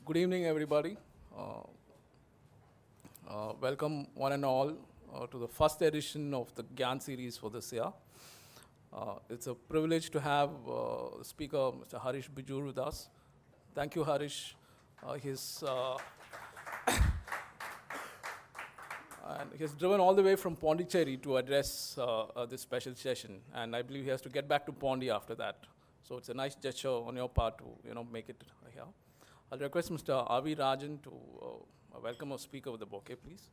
Good evening, everybody. Welcome, one and all, to the first edition of the Gyan series for this year. It's a privilege to have speaker Mr. Harish Bijoor with us. Thank you, Harish. And he's driven all the way from Pondicherry to address this special session, and I believe he has to get back to Pondi after that. So it's a nice gesture on your part to make it here. I'll request Mr. Avi Rajan to welcome our speaker with the bouquet, please.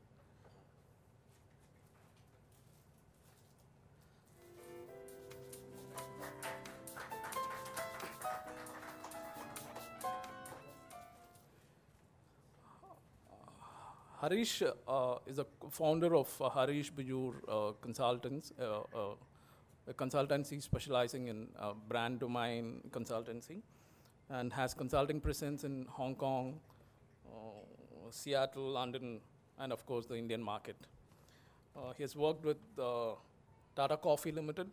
Harish is a founder of Harish Bijoor Consultants, a consultancy specializing in brand domain consultancy, and has consulting presence in Hong Kong, Seattle, London, and of course the Indian market. He has worked with Tata Coffee Limited,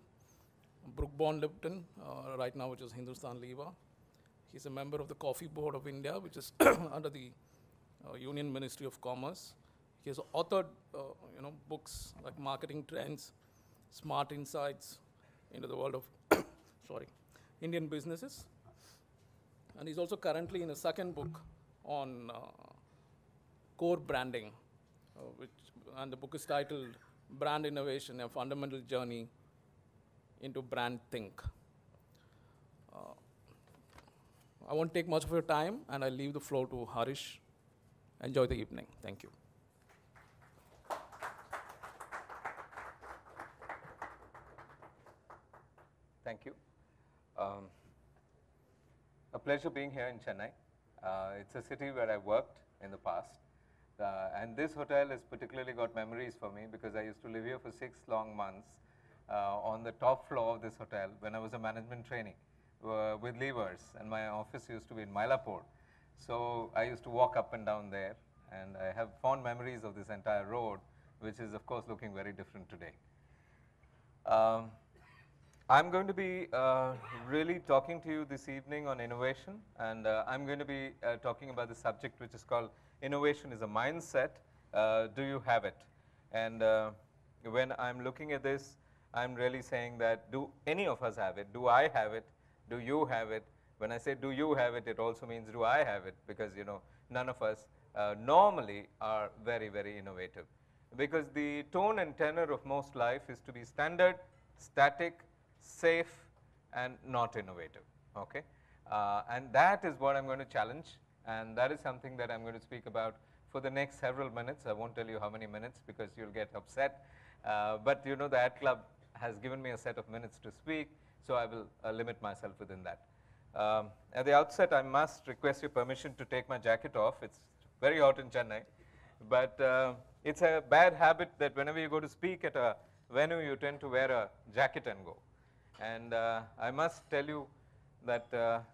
Brook Bond Lipton, right now which is Hindustan Lever. He's a member of the Coffee Board of India, which is under the Union Ministry of Commerce. He has authored books like Marketing Trends, Smart Insights into the world of Indian businesses. And he's also currently in a second book on core branding, and the book is titled Brand Innovation, A Fundamental Journey into Brand Think. I won't take much of your time, and I'll leave the floor to Harish. Enjoy the evening. Thank you. Thank you. A pleasure being here in Chennai. It's a city where I worked in the past. And this hotel has particularly got memories for me because I used to live here for 6 long months on the top floor of this hotel when I was a management trainee with levers, and my office used to be in Mylapore. So I used to walk up and down there, and I have fond memories of this entire road, which is of course looking very different today. I'm going to be really talking to you this evening on innovation, and I'm going to be talking about the subject which is called Innovation is a Mindset. Do you have it? And when I'm looking at this, I'm really saying that do any of us have it? Do I have it? Do you have it? When I say do you have it, it also means do I have it, because none of us normally are very, very innovative. Because the tone and tenor of most life is to be standard, static, safe, and not innovative, okay? And that is what I'm going to challenge, and that is something that I'm going to speak about for the next several minutes. I won't tell you how many minutes because you'll get upset, but the AdClub has given me a set of minutes to speak, so I will limit myself within that. At the outset, I must request your permission to take my jacket off. It's very hot in Chennai, but it's a bad habit that whenever you go to speak at a venue, you tend to wear a jacket and go. And I must tell you that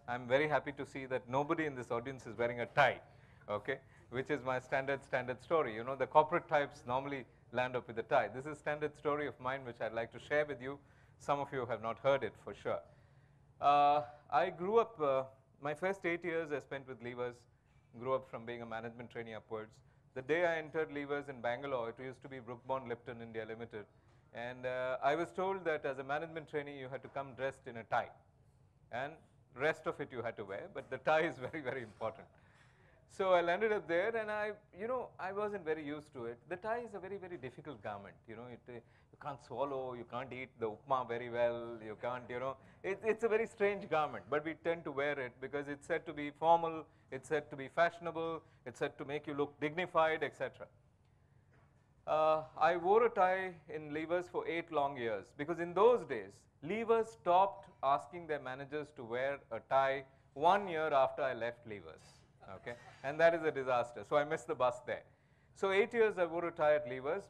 I'm very happy to see that nobody in this audience is wearing a tie, okay, which is my standard story. The corporate types normally land up with a tie. This is a standard story of mine which I'd like to share with you. Some of you have not heard it for sure. I grew up, my first 8 years I spent with Levers, grew up from being a management trainee upwards. The day I entered Levers in Bangalore, it used to be Brook Bond Lipton India Limited. And I was told that as a management trainee, you had to come dressed in a tie. And rest of it you had to wear, but the tie is very, very important. So I landed up there, and I wasn't very used to it. The tie is a very, very difficult garment. You can't swallow, you can't eat the upma very well, you can't, it's a very strange garment, but we tend to wear it because it's said to be formal, it's said to be fashionable, it's said to make you look dignified, etc. I wore a tie in Levers for 8 long years because in those days, Levers stopped asking their managers to wear a tie 1 year after I left Levers, okay? And that is a disaster, so I missed the bus there. So 8 years I wore a tie at Levers,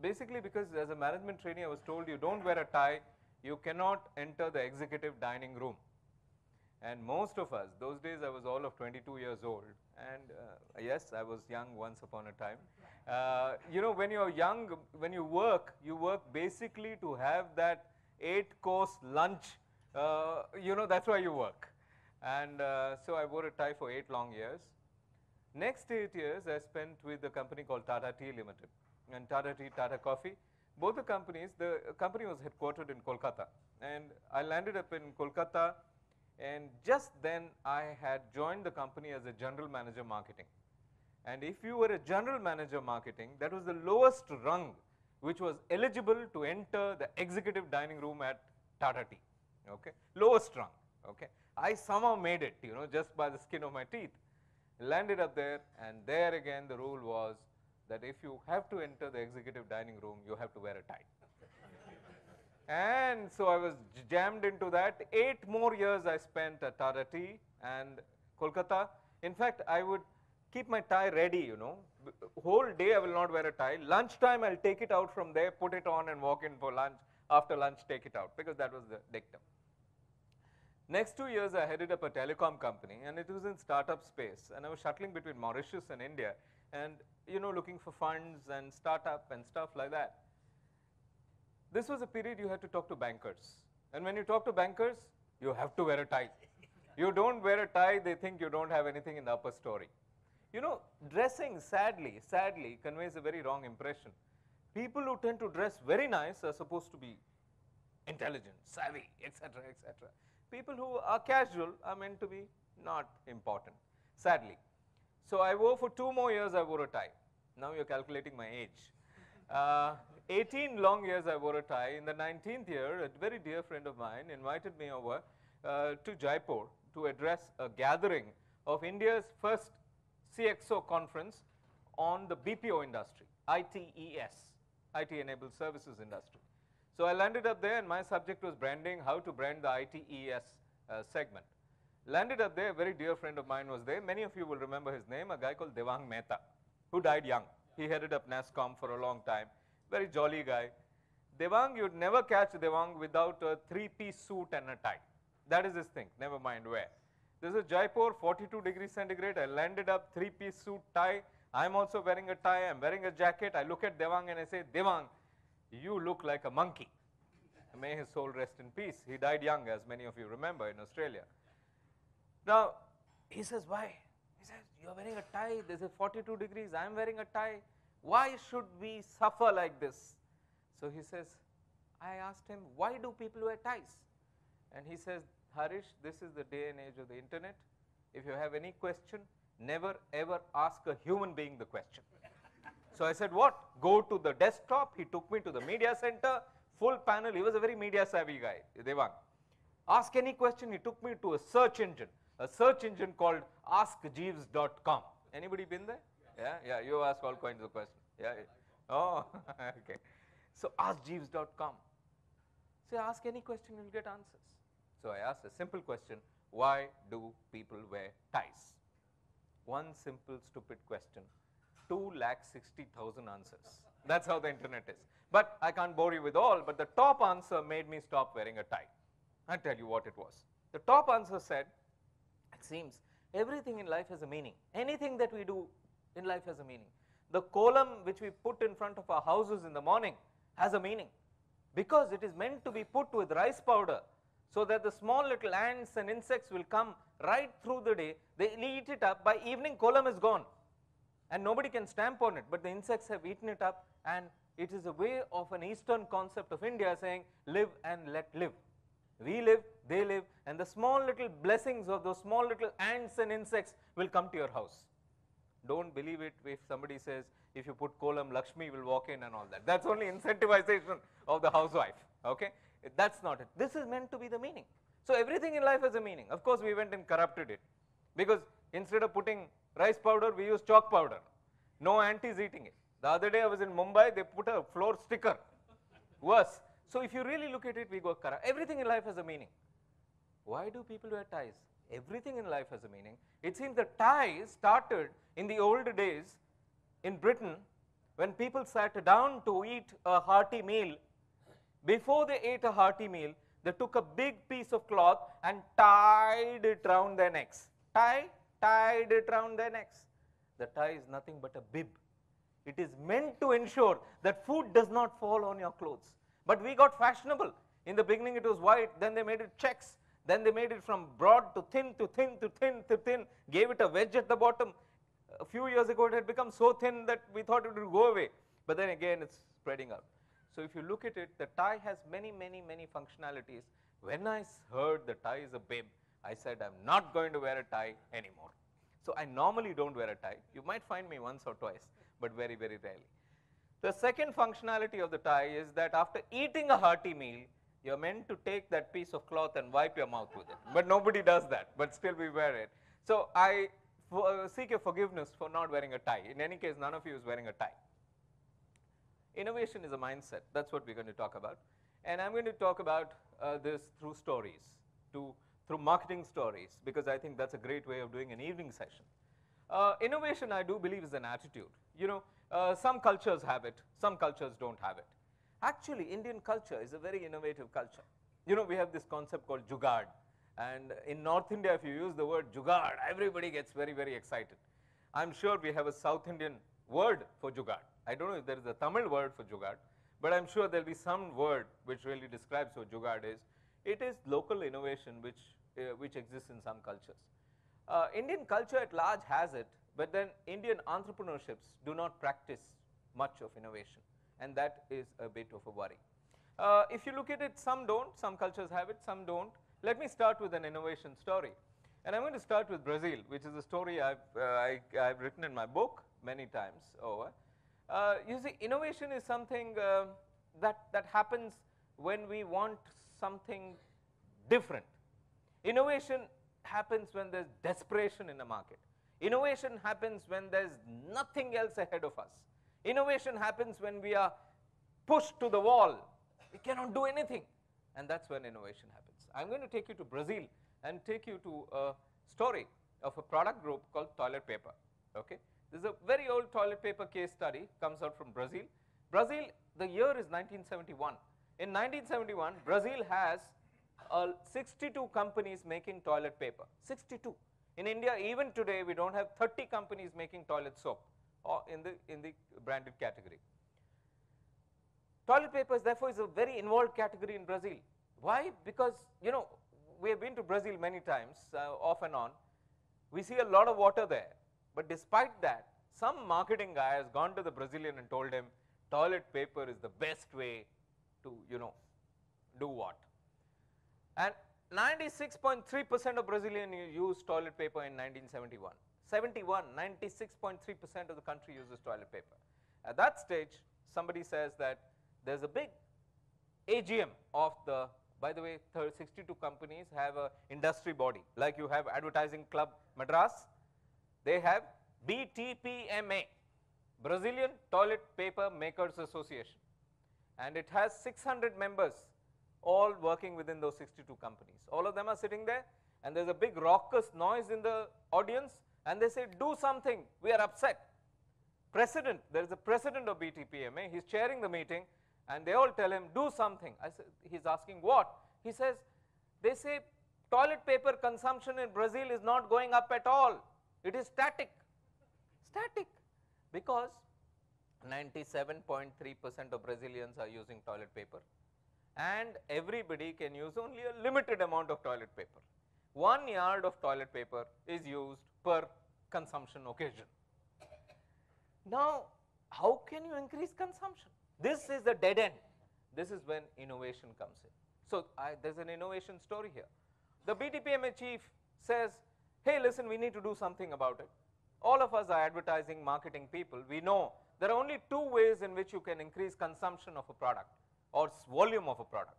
basically because as a management trainee I was told you don't wear a tie, you cannot enter the executive dining room. And most of us, those days I was all of 22 years old, and yes, I was young once upon a time. When you're young, when you work basically to have that 8-course lunch, that's why you work. And so I wore a tie for 8 long years. Next 8 years I spent with a company called Tata Tea Limited, and Tata Tea, Tata Coffee. Both the companies, the company was headquartered in Kolkata, and I landed up in Kolkata, and just then I had joined the company as a general manager marketing. And if you were a general manager marketing, that was the lowest rung which was eligible to enter the executive dining room at Tata Tea, okay, lowest rung, okay. I somehow made it, you know, just by the skin of my teeth. Landed up there, and there again the rule was that if you have to enter the executive dining room, you have to wear a tie. And so I was jammed into that. 8 more years I spent at Tata Tea and Kolkata. In fact, I would keep my tie ready, you know. Whole day I will not wear a tie. Lunchtime I'll take it out from there, put it on and walk in for lunch. After lunch, take it out, because that was the dictum. Next 2 years I headed up a telecom company, and it was in startup space, and I was shuttling between Mauritius and India, and you know, looking for funds and startup and stuff like that. This was a period you had to talk to bankers, and when you talk to bankers, you have to wear a tie. You don't wear a tie, they think you don't have anything in the upper story. You know, dressing sadly conveys a very wrong impression. People who tend to dress very nice are supposed to be intelligent, savvy, etc., etc. People who are casual are meant to be not important, sadly. So I wore for 2 more years, I wore a tie. Now you're calculating my age. 18 long years I wore a tie. In the 19th year, a very dear friend of mine invited me over to Jaipur to address a gathering of India's first CXO conference on the BPO industry, ITES, IT-enabled services industry. So I landed up there, and my subject was branding, how to brand the ITES segment. Landed up there, a very dear friend of mine was there. Many of you will remember his name, a guy called Devang Mehta, who died young. He headed up NASSCOM for a long time. Very jolly guy. Devang, you'd never catch Devang without a 3-piece suit and a tie. That is his thing, never mind where. This is Jaipur, 42 degrees centigrade. I landed up, 3-piece suit, tie. I'm also wearing a tie, I'm wearing a jacket. I look at Devang and I say, Devang, you look like a monkey. May his soul rest in peace. He died young, as many of you remember, in Australia. Now, he says, why? He says, you're wearing a tie, this is 42 degrees, I'm wearing a tie. Why should we suffer like this? So he says, I asked him, why do people wear ties? And he says, Harish, this is the day and age of the internet. If you have any question, never ever ask a human being the question. So I said, what? Go to the desktop. He took me to the media center, full panel. He was a very media savvy guy, Devang. Ask any question. He took me to a search engine called askjeeves.com. Anybody been there? Yeah, you ask all kinds of questions. Yeah. Oh, okay. So askjeeves.com. So ask any question, you'll get answers. So I asked a simple question, why do people wear ties? One simple stupid question, 2,60,000 answers. That's how the internet is. But I can't bore you with all, but the top answer made me stop wearing a tie. I'll tell you what it was. The top answer said, it seems everything in life has a meaning. Anything that we do in life has a meaning. The column which we put in front of our houses in the morning has a meaning, because it is meant to be put with rice powder, so that the small little ants and insects will come right through the day. They eat it up. By evening, column is gone, and nobody can stamp on it, but the insects have eaten it up, and it is a way of an Eastern concept of India saying, live and let live. We live, they live, and the small little blessings of those small little ants and insects will come to your house. Don't believe it if somebody says, if you put column, Lakshmi will walk in and all that. That's only incentivization of the housewife, okay? That's not it. This is meant to be the meaning. So everything in life has a meaning. Of course, we went and corrupted it, because instead of putting rice powder, we use chalk powder. No aunties eating it. The other day I was in Mumbai, they put a floor sticker. Worse. So if you really look at it, we go corrupt. Everything in life has a meaning. Why do people wear ties? Everything in life has a meaning. It seems the ties started in the old days in Britain, when people sat down to eat a hearty meal. Before they ate a hearty meal, they took a big piece of cloth and tied it round their necks. Tied it round their necks. The tie is nothing but a bib. It is meant to ensure that food does not fall on your clothes. But we got fashionable. In the beginning it was white, then they made it checks, then they made it from broad to thin to thin to thin to thin, gave it a wedge at the bottom. A few years ago, it had become so thin that we thought it would go away. But then again, it's spreading out. So if you look at it, the tie has many, many, many functionalities. When I heard the tie is a bib, I said, I'm not going to wear a tie anymore. So I normally don't wear a tie. You might find me once or twice, but very, very rarely. The second functionality of the tie is that after eating a hearty meal, you're meant to take that piece of cloth and wipe your mouth with it. But nobody does that, but still we wear it. So I seek your forgiveness for not wearing a tie. In any case, none of you is wearing a tie. Innovation is a mindset. That's what we're going to talk about. And I'm going to talk about this through stories, through marketing stories, because I think that's a great way of doing an evening session. Innovation, I do believe, is an attitude. You know, some cultures have it, some cultures don't have it. Actually, Indian culture is a very innovative culture. You know, we have this concept called jugaad. And in North India, if you use the word jugaad, everybody gets very, very excited. I'm sure we have a South Indian word for jugaad. I don't know if there is a Tamil word for jugaad, but I'm sure there'll be some word which really describes what jugaad is. It is local innovation which exists in some cultures. Indian culture at large has it, but then Indian entrepreneurships do not practice much of innovation, and that is a bit of a worry. If you look at it, some don't, some cultures have it, some don't. Let me start with an innovation story. And I'm going to start with Brazil, which is a story I've written in my book many times over. You see, innovation is something that happens when we want something different. Innovation happens when there's desperation in the market. Innovation happens when there's nothing else ahead of us. Innovation happens when we are pushed to the wall. We cannot do anything. And that's when innovation happens. I'm going to take you to Brazil and take you to a story of a product group called toilet paper. Okay? This is a very old toilet paper case study, comes out from Brazil. Brazil, the year is 1971. In 1971, Brazil has 62 companies making toilet paper. 62. In India, even today, we don't have 30 companies making toilet soap or in the branded category. Toilet papers, therefore, is a very involved category in Brazil. Why? Because, you know, we have been to Brazil many times, off and on. We see a lot of water there. But despite that, some marketing guy has gone to the Brazilian and told him, toilet paper is the best way to, you know, do what? And 96.3% of Brazilians used toilet paper in 1971. 96.3% of the country uses toilet paper. At that stage, somebody says that there's a big AGM of the, by the way, 62 companies have an industry body. Like you have Advertising Club Madras, they have BTPMA, Brazilian Toilet Paper Makers Association. And it has 600 members, all working within those 62 companies. All of them are sitting there, and there's a big raucous noise in the audience, and they say, do something, we are upset. President, there's a president of BTPMA, he's chairing the meeting, and they all tell him, do something. I said, he's asking what? He says, they say toilet paper consumption in Brazil is not going up at all. It is static. Static. Because 97.3% of Brazilians are using toilet paper. And everybody can use only a limited amount of toilet paper. 1 yard of toilet paper is used per consumption occasion. Now, how can you increase consumption? This is the dead end. This is when innovation comes in. So there's an innovation story here. The BTPMA chief says, hey, listen, we need to do something about it. All of us are advertising, marketing people. We know there are only two ways in which you can increase consumption of a product or volume of a product.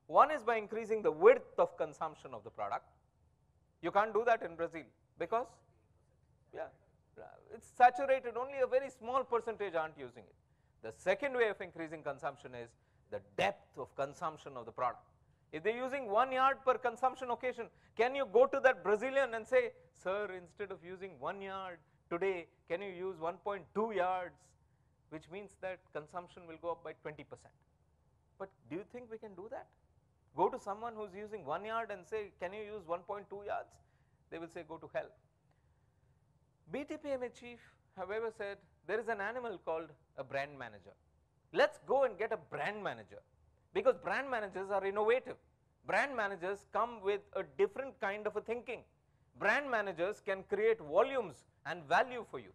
One is by increasing the width of consumption of the product. You can't do that in Brazil because, yeah, it's saturated. Only a very small percentage aren't using it. The second way of increasing consumption is the depth of consumption of the product. If they're using 1 yard per consumption occasion, can you go to that Brazilian and say, sir, instead of using 1 yard today, can you use 1.2 yards, which means that consumption will go up by 20%. But do you think we can do that? Go to someone who's using 1 yard and say, can you use 1.2 yards? They will say, go to hell. BTPMA chief, however, said, there is an animal called a brand manager. Let's go and get a brand manager, because brand managers are innovative. Brand managers come with a different kind of a thinking. brand managers can create volumes and value for you.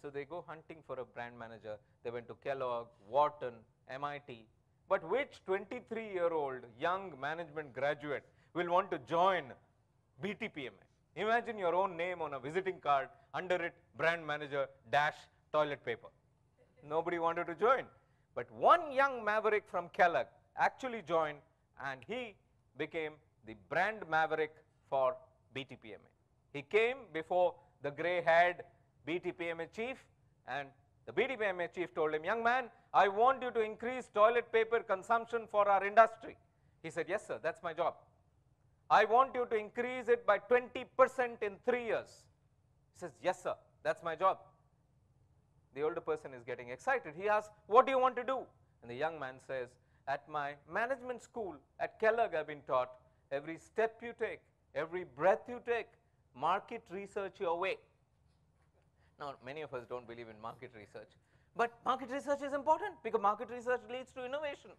So they go hunting for a brand manager. They went to Kellogg, Wharton, MIT. But which 23-year-old young management graduate will want to join BTPMA? Imagine your own name on a visiting card, under it brand manager dash toilet paper. Nobody wanted to join. But one young maverick from Kellogg actually joined, and he became the brand maverick for BTPMA. He came before the gray-haired BTPMA chief, and the BTPMA chief told him, young man, I want you to increase toilet paper consumption for our industry. He said, yes, sir, that's my job. I want you to increase it by 20% in 3 years. He says, yes, sir, that's my job. The older person is getting excited. He asks, what do you want to do? And the young man says, at my management school at Kellogg, I've been taught, every step you take, every breath you take, market research your way. Now, many of us don't believe in market research, but market research is important because market research leads to innovation.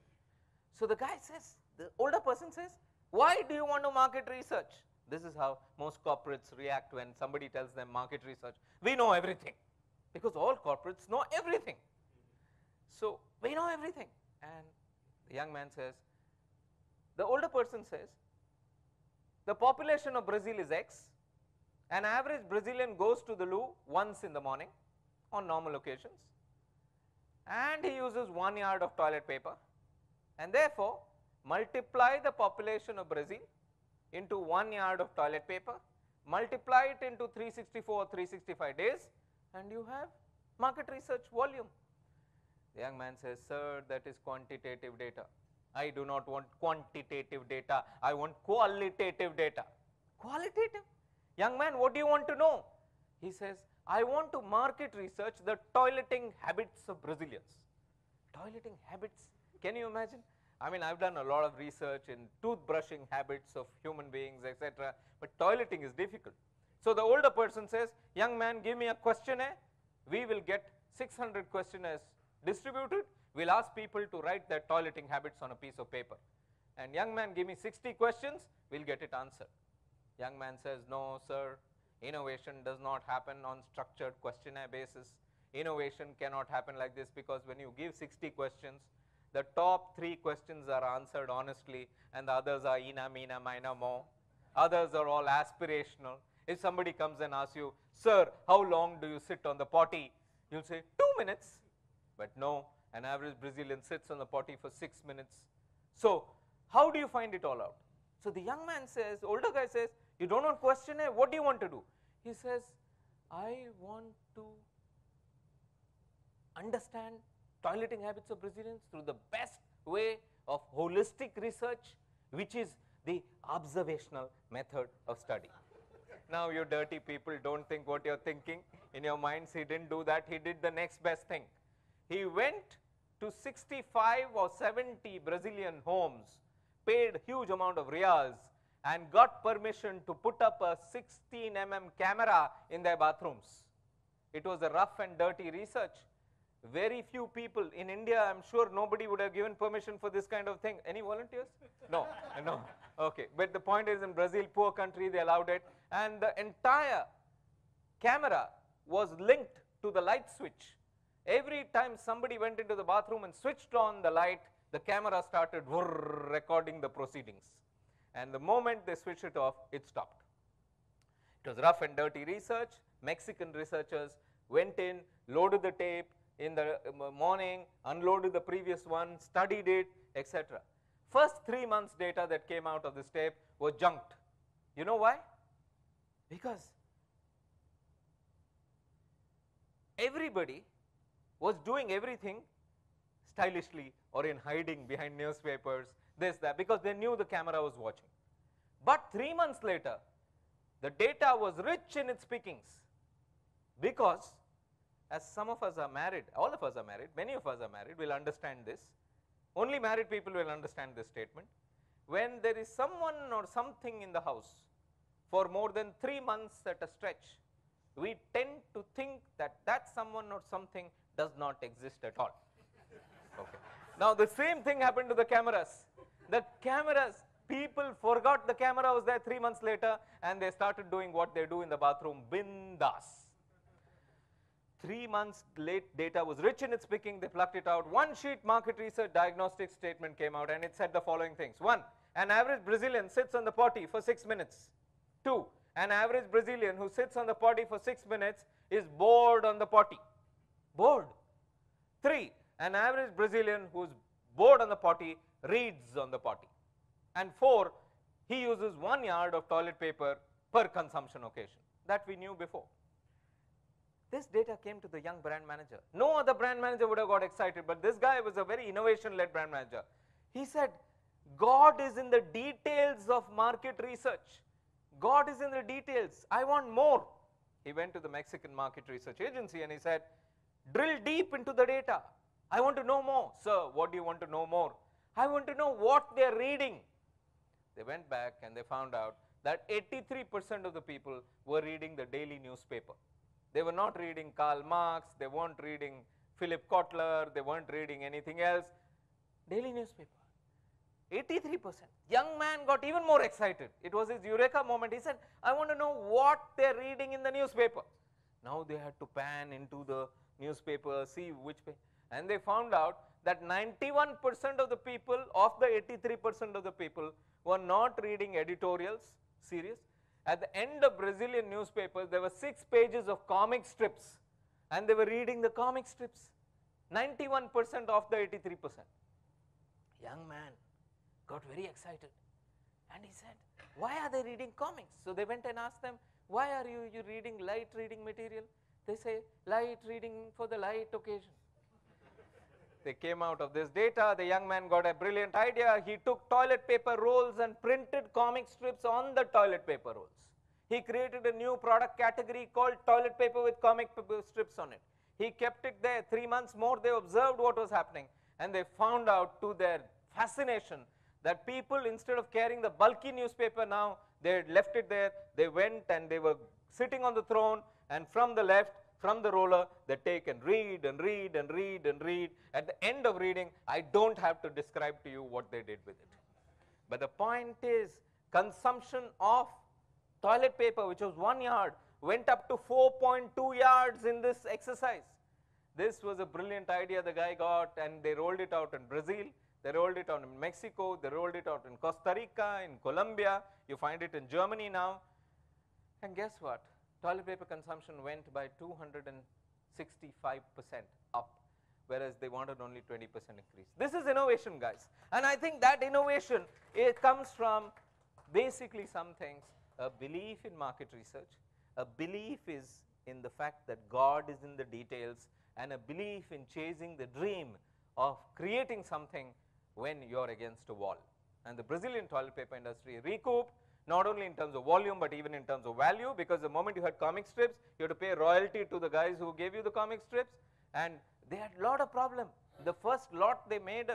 So the guy says, the older person says, why do you want to market research? This is how most corporates react when somebody tells them market research. We know everything, because all corporates know everything. So we know everything. And the young man says, the older person says, the population of Brazil is X. An average Brazilian goes to the loo once in the morning on normal occasions, and he uses 1 yard of toilet paper, and therefore multiply the population of Brazil into 1 yard of toilet paper, multiply it into 364 or 365 days, and you have market research volume. The young man says, sir, that is quantitative data. I do not want quantitative data, I want qualitative data. Qualitative? Young man, what do you want to know? He says, I want to market research the toileting habits of Brazilians. Toileting habits? Can you imagine? I mean, I've done a lot of research in toothbrushing habits of human beings, etc., but toileting is difficult. So the older person says, young man, give me a questionnaire. We will get 600 questionnaires distributed. We'll ask people to write their toileting habits on a piece of paper. And young man, give me 60 questions. We'll get it answered. Young man says, no, sir, innovation does not happen on structured questionnaire basis. Innovation cannot happen like this, because when you give 60 questions, the top 3 questions are answered honestly, and the others are ina, mina, mina, mo. Others are all aspirational. If somebody comes and asks you, sir, how long do you sit on the potty? You'll say, 2 minutes. But no, an average Brazilian sits on the potty for 6 minutes. So how do you find it all out? So the young man says, older guy says, you don't want questionnaire, what do you want to do? He says, I want to understand toileting habits of Brazilians through the best way of holistic research, which is the observational method of study. Now, you dirty people, don't think what you're thinking. In your minds, he didn't do that. He did the next best thing. He went to 65 or 70 Brazilian homes, paid huge amount of reals, and got permission to put up a 16 camera in their bathrooms. It was a rough and dirty research. Very few people in India, I'm sure nobody would have given permission for this kind of thing. Any volunteers? No, no. Okay, but the point is, in Brazil, poor country, they allowed it, and the entire camera was linked to the light switch. Every time somebody went into the bathroom and switched on the light, the camera started recording the proceedings. And the moment they switched it off, it stopped. It was rough and dirty research. Mexican researchers went in, loaded the tape in the morning, unloaded the previous one, studied it, etc. First 3 months data that came out of this tape was junked. You know why? Because everybody was doing everything stylishly or in hiding behind newspapers, this, that, because they knew the camera was watching. But 3 months later, the data was rich in its pickings, because as some of us are married, all of us are married, many of us are married, will understand this. Only married people will understand this statement. When there is someone or something in the house for more than 3 months at a stretch, we tend to think that that someone or something does not exist at all. Okay. Now, the same thing happened to the cameras. The cameras People forgot the camera was there 3 months later, and they started doing what they do in the bathroom, bindas. 3 months late, data was rich in its picking, they plucked it out. One sheet market research diagnostic statement came out, and it said the following things. 1, an average Brazilian sits on the potty for 6 minutes. 2, an average Brazilian who sits on the potty for 6 minutes is bored on the potty. Bored. 3, an average Brazilian who's bored on the potty reads on the potty. And 4, he uses 1 yard of toilet paper per consumption occasion. That we knew before. This data came to the young brand manager. No other brand manager would have got excited, but this guy was a very innovation-led brand manager. He said, God is in the details of market research. God is in the details. I want more. He went to the Mexican market research agency and he said, drill deep into the data. I want to know more. Sir, what do you want to know more? I want to know what they're reading. They went back and they found out that 83% of the people were reading the daily newspaper. They were not reading Karl Marx, they weren't reading Philip Kotler, they weren't reading anything else. Daily newspaper. 83%. Young man got even more excited. It was his eureka moment. He said, I want to know what they're reading in the newspaper. Now they had to pan into the newspaper, see which page. And they found out that 91% of the people, of the 83% of the people, were not reading editorials, serious. At the end of Brazilian newspapers, there were 6 pages of comic strips, and they were reading the comic strips. 91% of the 83%. Young man got very excited, and he said, why are they reading comics? So they went and asked them, why are you reading light reading material? They say, light reading for the light occasion. They came out of this data. The young man got a brilliant idea. He took toilet paper rolls and printed comic strips on the toilet paper rolls. He created a new product category called toilet paper with comic paper strips on it. He kept it there. 3 months more, they observed what was happening, and they found out, to their fascination, that people, instead of carrying the bulky newspaper now, they had left it there. They went and they were sitting on the throne, and from the left, from the roller, they take and read and read and read and read. At the end of reading, I don't have to describe to you what they did with it. But the point is, consumption of toilet paper, which was 1 yard, went up to 4.2 yards in this exercise. This was a brilliant idea the guy got, and they rolled it out in Brazil, they rolled it out in Mexico, they rolled it out in Costa Rica, in Colombia, you find it in Germany now. And guess what? Toilet paper consumption went by 265% up, whereas they wanted only 20% increase. This is innovation, guys. And I think that innovation, it comes from basically some things: a belief in market research, a belief is in the fact that God is in the details, and a belief in chasing the dream of creating something when you're against a wall. And the Brazilian toilet paper industry recouped, not only in terms of volume, but even in terms of value, because the moment you had comic strips, you had to pay royalty to the guys who gave you the comic strips, and they had a lot of problem. The first lot they made,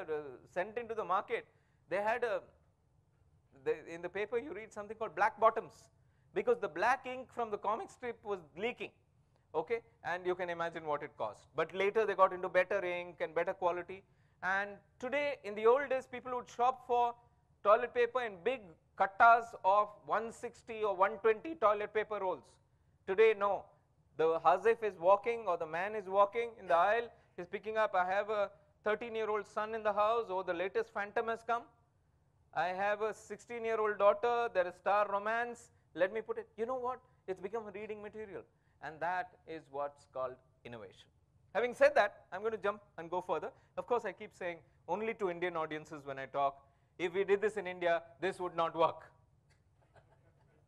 sent into the market, they had in the paper you read something called black bottoms, because the black ink from the comic strip was leaking, okay, and you can imagine what it cost. But later they got into better ink and better quality, and today, in the old days, people would shop for toilet paper in big kattas of 160 or 120 toilet paper rolls. Today, no. The Hazif is walking, or the man is walking in the aisle, he's picking up, I have a 13-year-old son in the house, or the latest Phantom has come. I have a 16-year-old daughter, there is star romance, let me put it. You know what? It's become a reading material, and that is what's called innovation. Having said that, I'm going to jump and go further. Of course, I keep saying only to Indian audiences when I talk, if we did this in India, this would not work.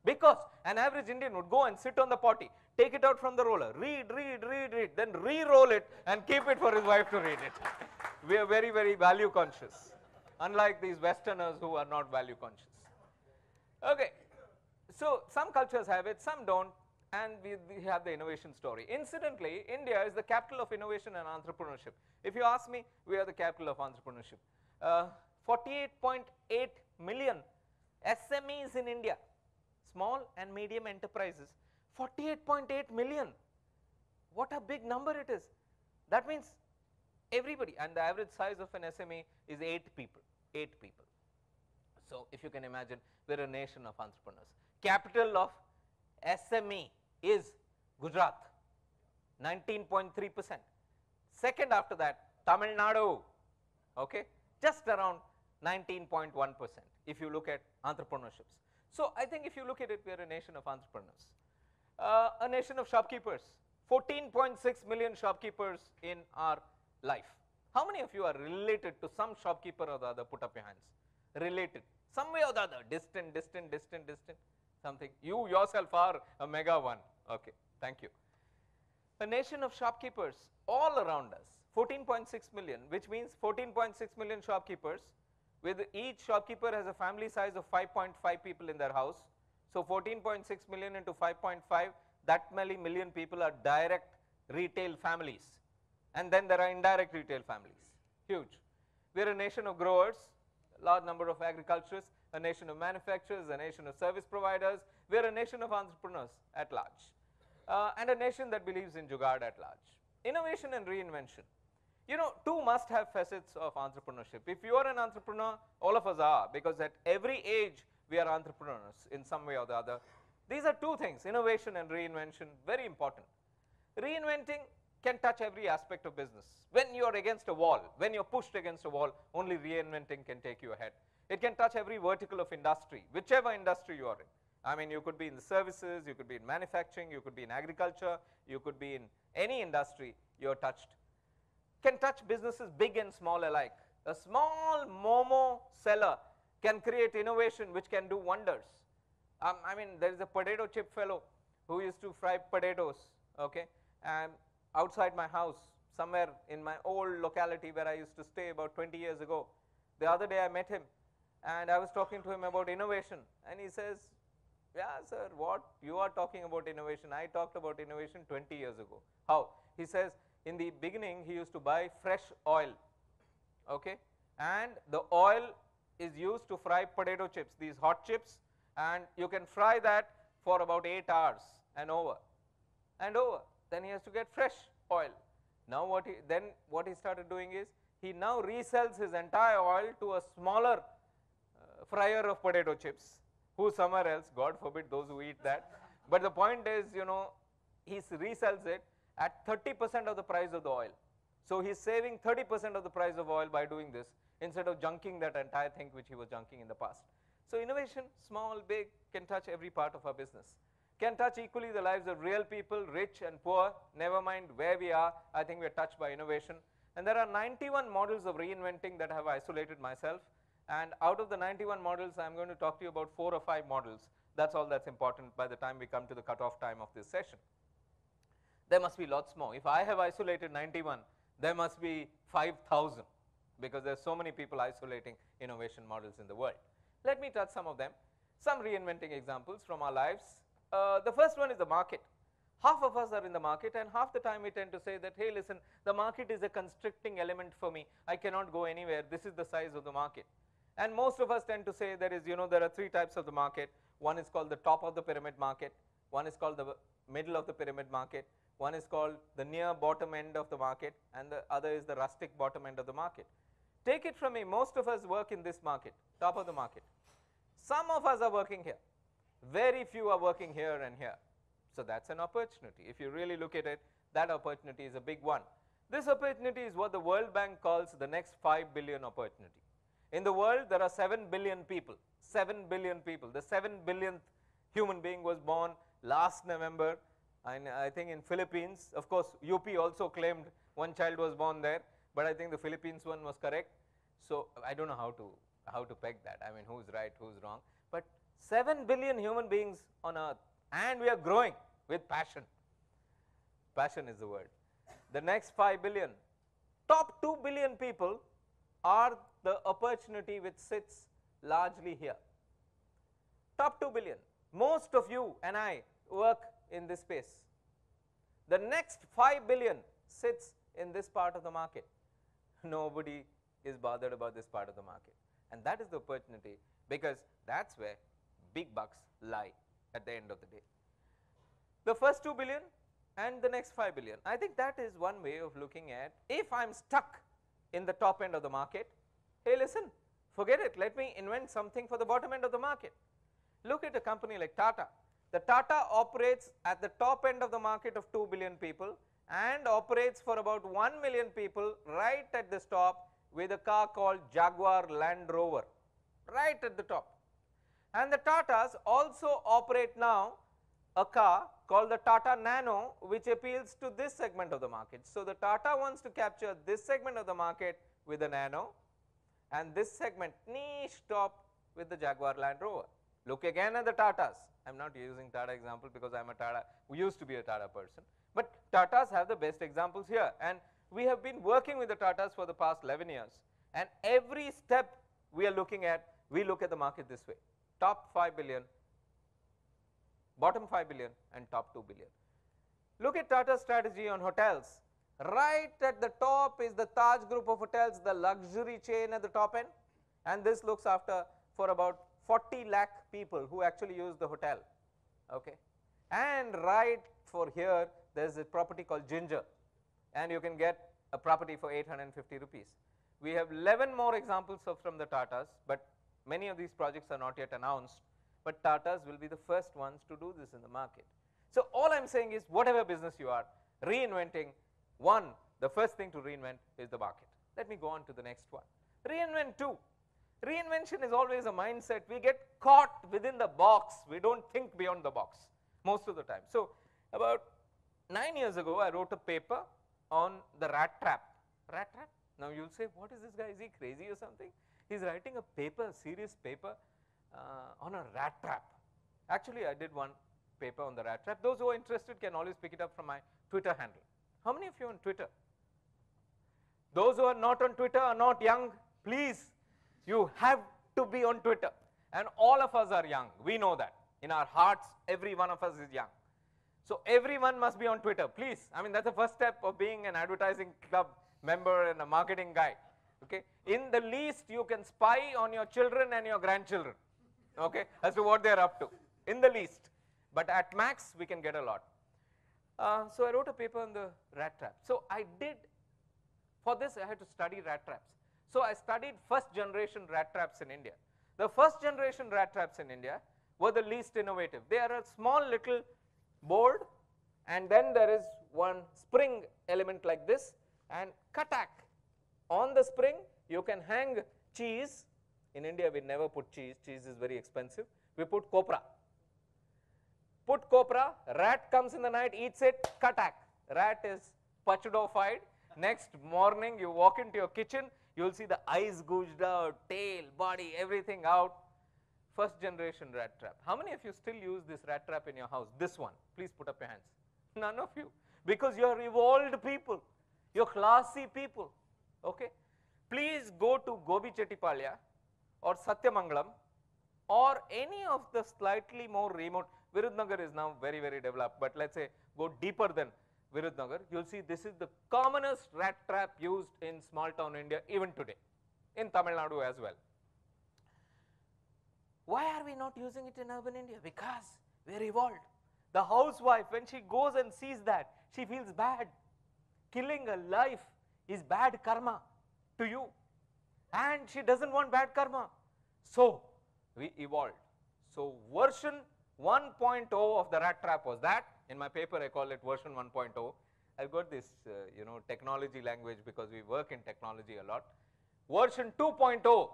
Because an average Indian would go and sit on the potty, take it out from the roller, read, then re-roll it and keep it for his wife to read it. We are very, very value conscious, unlike these Westerners who are not value conscious. Okay, so some cultures have it, some don't, and we have the innovation story. Incidentally, India is the capital of innovation and entrepreneurship. If you ask me, we are the capital of entrepreneurship. 48.8 million SMEs in India, small and medium enterprises, 48.8 million. What a big number it is. That means everybody, and the average size of an SME is 8 people, 8 people. So, if you can imagine, we are a nation of entrepreneurs. Capital of SME is Gujarat, 19.3%. Second after that, Tamil Nadu, okay, just around 19.1% if you look at entrepreneurships. So, I think if you look at it, we are a nation of entrepreneurs. A nation of shopkeepers, 14.6 million shopkeepers in our life. How many of you are related to some shopkeeper or the other? Put up your hands. Related, some way or the other, distant, something. You yourself are a mega one. Okay, thank you. A nation of shopkeepers all around us, 14.6 million, which means 14.6 million shopkeepers, with each shopkeeper has a family size of 5.5 people in their house. So 14.6 million into 5.5, that many million people are direct retail families. And then there are indirect retail families, huge. We are a nation of growers, large number of agriculturists, a nation of manufacturers, a nation of service providers. We are a nation of entrepreneurs at large, and a nation that believes in jugaad at large. Innovation and reinvention. You know, two must-have facets of entrepreneurship. If you are an entrepreneur, all of us are, because at every age we are entrepreneurs in some way or the other. These are two things, innovation and reinvention, very important. Reinventing can touch every aspect of business. When you are against a wall, when you are pushed against a wall, only reinventing can take you ahead. It can touch every vertical of industry, whichever industry you are in. I mean, you could be in the services, you could be in manufacturing, you could be in agriculture, you could be in any industry you are touched. Can touch businesses big and small alike. A small Momo seller can create innovation which can do wonders. I mean, there is a potato chip fellow who used to fry potatoes, okay, and outside my house, somewhere in my old locality where I used to stay about 20 years ago. The other day I met him and I was talking to him about innovation, and he says, yeah, sir, what you are talking about innovation? I talked about innovation 20 years ago. How? He says, in the beginning, he used to buy fresh oil, okay, and the oil is used to fry potato chips, these hot chips, and you can fry that for about 8 hours and over. Then he has to get fresh oil. Now what he started doing is, he now resells his entire oil to a smaller fryer of potato chips, who somewhere else, God forbid those who eat that. But the point is, you know, he resells it at 30% of the price of the oil. So he's saving 30% of the price of oil by doing this, instead of junking that entire thing which he was junking in the past. So innovation, small, big, can touch every part of our business. Can touch equally the lives of real people, rich and poor, never mind where we are, I think we are touched by innovation. And there are 91 models of reinventing that I have isolated myself. And out of the 91 models, I'm going to talk to you about 4 or 5 models. That's all that's important by the time we come to the cutoff time of this session. There must be lots more. If I have isolated 91, there must be 5,000, because there are so many people isolating innovation models in the world. Let me touch some of them. Some reinventing examples from our lives. The first one is the market. Half of us are in the market, and half the time we tend to say that, hey, listen, the market is a constricting element for me. I cannot go anywhere. This is the size of the market. And most of us tend to say there is, you know, there are 3 types of the market. One is called the top of the pyramid market. One is called the middle of the pyramid market. One is called the near bottom end of the market, and the other is the rustic bottom end of the market. Take it from me, most of us work in this market, top of the market. Some of us are working here. Very few are working here and here. So that's an opportunity. If you really look at it, that opportunity is a big one. This opportunity is what the World Bank calls the next 5 billion opportunity. In the world, there are 7 billion people. 7 billion people. The 7 billionth human being was born last November. And I think in Philippines, of course, UP also claimed one child was born there, but I think the Philippines one was correct. So I don't know how to peg that. I mean, who's right, who's wrong. But 7 billion human beings on earth, and we are growing with passion. Passion is the word. The next 5 billion, top 2 billion people are the opportunity which sits largely here. Top 2 billion. Most of you and I work in this space. The next 5 billion sits in this part of the market. Nobody is bothered about this part of the market. And that is the opportunity, because that's where big bucks lie at the end of the day. The first 2 billion and the next 5 billion. I think that is one way of looking at, if I'm stuck in the top end of the market, hey listen, Forget it, let me invent something for the bottom end of the market. Look at a company like Tata. The Tata operates at the top end of the market of 2 billion people and operates for about 1 million people right at the top with a car called Jaguar Land Rover, right at the top. And the Tatas also operate now a car called the Tata Nano, which appeals to this segment of the market. So the Tata wants to capture this segment of the market with the Nano and this segment niche top with the Jaguar Land Rover. Look again at the Tatas. I am not using Tata example because I am a Tata, who used to be a Tata person, but Tatas have the best examples here, and we have been working with the Tatas for the past 11 years, and every step we are looking at, we look at the market this way: top 5 billion, bottom 5 billion and top 2 billion. Look at Tata's strategy on hotels. Right at the top is the Taj group of hotels, the luxury chain at the top end, and this looks after for about 40 lakh people who actually use the hotel, okay. And right for here there is a property called Ginger, and you can get a property for 850 rupees. We have 11 more examples from the Tatas, but many of these projects are not yet announced, but Tatas will be the first ones to do this in the market. So all I am saying is, whatever business you are reinventing, the first thing to reinvent is the market. Let me go on to the next one. Reinvent 2. Reinvention is always a mindset. We get caught within the box. We don't think beyond the box most of the time. So about 9 years ago, I wrote a paper on the rat trap. Rat trap? Now you'll say, what is this guy? Is he crazy or something? He's writing a paper, a serious paper on a rat trap. Actually, I did one paper on the rat trap. Those who are interested can always pick it up from my Twitter handle. How many of you are on Twitter? Those who are not on Twitter are not young. Please, you have to be on Twitter. And all of us are young. We know that. In our hearts, every one of us is young. So everyone must be on Twitter. Please, I mean, that's the first step of being an advertising club member and a marketing guy. Okay? In the least, you can spy on your children and your grandchildren, okay, as to what they're up to. In the least. But at max, we can get a lot. So I wrote a paper on the rat trap. So I did, for this I had to study rat traps. So I studied first generation rat traps in India. The first generation rat traps in India were the least innovative. They are a small little board, and then there is one spring element like this, and katak. On the spring you can hang cheese. In India we never put cheese. Cheese is very expensive. We put copra. Put copra, rat comes in the night, eats it, katak. Rat is pachudofied. Next morning you walk into your kitchen, you will see the eyes gouged out, tail, body, everything out. First generation rat trap. How many of you still use this rat trap in your house? This one. Please put up your hands. None of you. Because you are evolved people. You are classy people. Okay? Please go to Gobi Chettipalia or Satyamangalam or any of the slightly more remote. Virudnagar is now very, very developed, but let's say go deeper than Virudnagar. You'll see this is the commonest rat trap used in small town India even today, in Tamil Nadu as well. Why are we not using it in urban India? Because we are evolved. The housewife, when she goes and sees that, she feels bad. Killing a life is bad karma to you, and she doesn't want bad karma. So we evolved. So version 1.0 of the rat trap was that. In my paper I call it version 1.0. I've got this technology language because we work in technology a lot. Version 2.0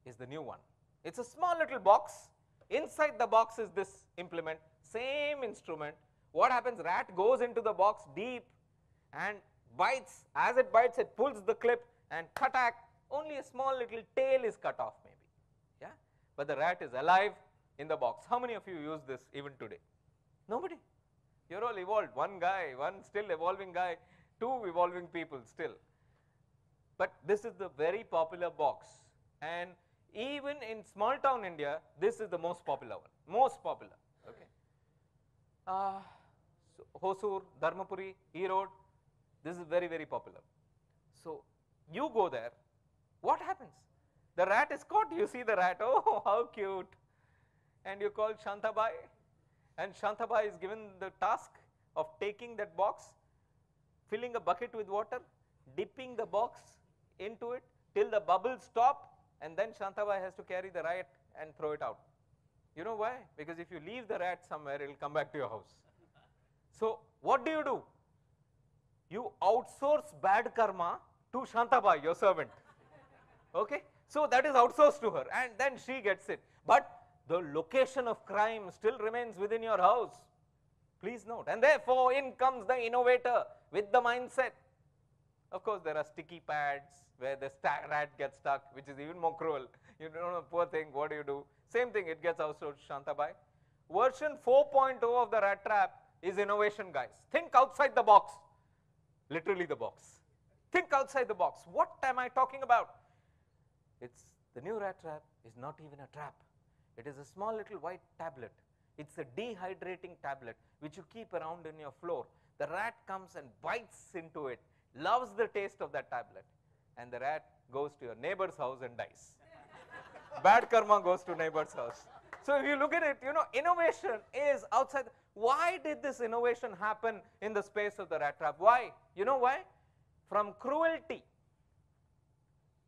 is the new one. It's a small little box. Inside the box is this implement, same instrument. What happens? Rat goes into the box deep and bites. As it bites, it pulls the clip and katak. Only a small little tail is cut off maybe. Yeah? But the rat is alive in the box. How many of you use this even today? Nobody. You're all evolved. One guy, one still evolving guy, two evolving people still. But this is the very popular box. And even in small town India, this is the most popular one. Most popular. Okay. So Hosur, Dharmapuri, Erode, this is very, very popular. So you go there, what happens? The rat is caught. You see the rat. Oh, how cute. And you call Shantabai, and Shantabai is given the task of taking that box, filling a bucket with water, dipping the box into it till the bubbles stop, and then Shantabai has to carry the rat and throw it out. You know why? Because if you leave the rat somewhere, it will come back to your house. So what do? You outsource bad karma to Shantabai, your servant. Okay? So that is outsourced to her, and then she gets it. But the location of crime still remains within your house. Please note. And therefore, in comes the innovator with the mindset. Of course, there are sticky pads where the rat gets stuck, which is even more cruel. You don't know, poor thing, what do you do? Same thing, it gets outsourced to Shantabai. Version 4.0 of the rat trap is innovation, guys. Think outside the box. Literally the box. Think outside the box. What am I talking about? The new rat trap is not even a trap. It is a small little white tablet. It's a dehydrating tablet which you keep around in your floor. The rat comes and bites into it, loves the taste of that tablet, and the rat goes to your neighbor's house and dies. Bad karma goes to neighbor's house. So if you look at it, you know, innovation is outside. Why did this innovation happen in the space of the rat trap? Why? You know why? From cruelty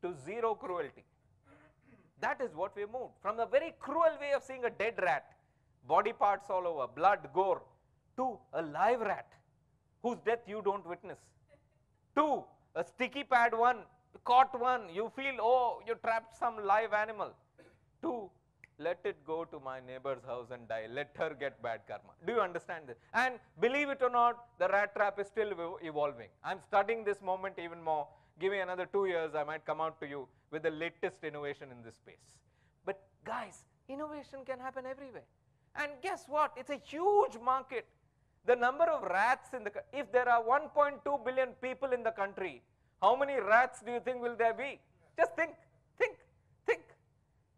to zero cruelty. That is what we moved. From the very cruel way of seeing a dead rat, body parts all over, blood, gore, to a live rat whose death you don't witness. To a sticky pad one, caught one, you feel, oh, you trapped some live animal. To let it go to my neighbor's house and die. Let her get bad karma. Do you understand this? And believe it or not, the rat trap is still evolving. I'm studying this moment even more. Give me another 2 years, I might come out to you with the latest innovation in this space. But guys, innovation can happen everywhere. And guess what? It's a huge market. The number of rats in the country, if there are 1.2 billion people in the country, how many rats do you think will there be? Just think.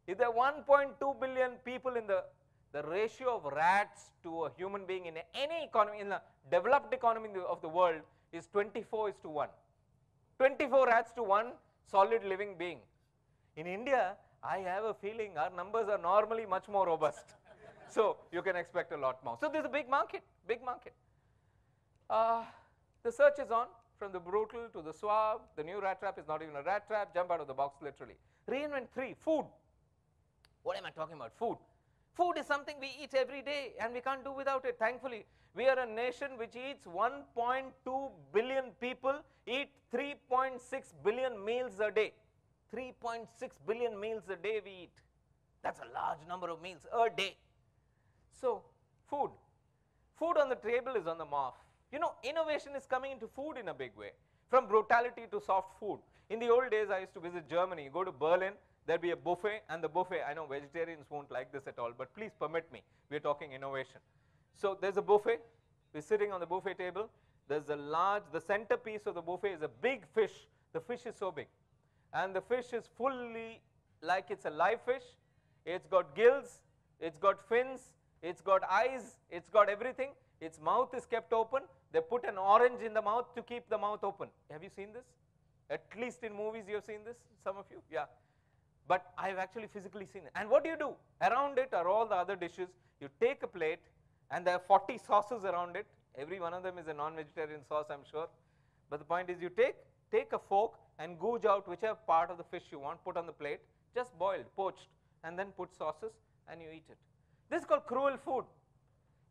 If there are 1.2 billion people in the ratio of rats to a human being in any economy, in the developed economy of the world is 24:1. 24 rats to 1 solid living being. In India, I have a feeling our numbers are normally much more robust. So you can expect a lot more. So there's a big market, big market. The search is on, from the brutal to the suave. The new rat trap is not even a rat trap. Jump out of the box, literally. Reinvent 3, food. What am I talking about? Food. Food is something we eat every day and we can't do without it. Thankfully, we are a nation which eats 1.2 billion people, eat 3.6 billion meals a day. 3.6 billion meals a day we eat. That's a large number of meals a day. So, food. Food on the table is on the morph. You know, innovation is coming into food in a big way. From brutality to soft food. In the old days, I used to visit Germany. You go to Berlin, there'll be a buffet, and the buffet, I know vegetarians won't like this at all, but please permit me. We're talking innovation. So there's a buffet. We're sitting on the buffet table. There's a large, the centerpiece of the buffet is a big fish. The fish is so big. And the fish is fully like it's a live fish. It's got gills, it's got fins, it's got eyes, it's got everything. Its mouth is kept open. They put an orange in the mouth to keep the mouth open. Have you seen this? At least in movies you have seen this, some of you? Yeah. But I've actually physically seen it. And what do? Around it are all the other dishes. You take a plate, and there are 40 sauces around it. Every one of them is a non-vegetarian sauce, I'm sure. But the point is, you take a fork and gouge out whichever part of the fish you want, put on the plate, just boiled, poached, and then put sauces, and you eat it. This is called cruel food.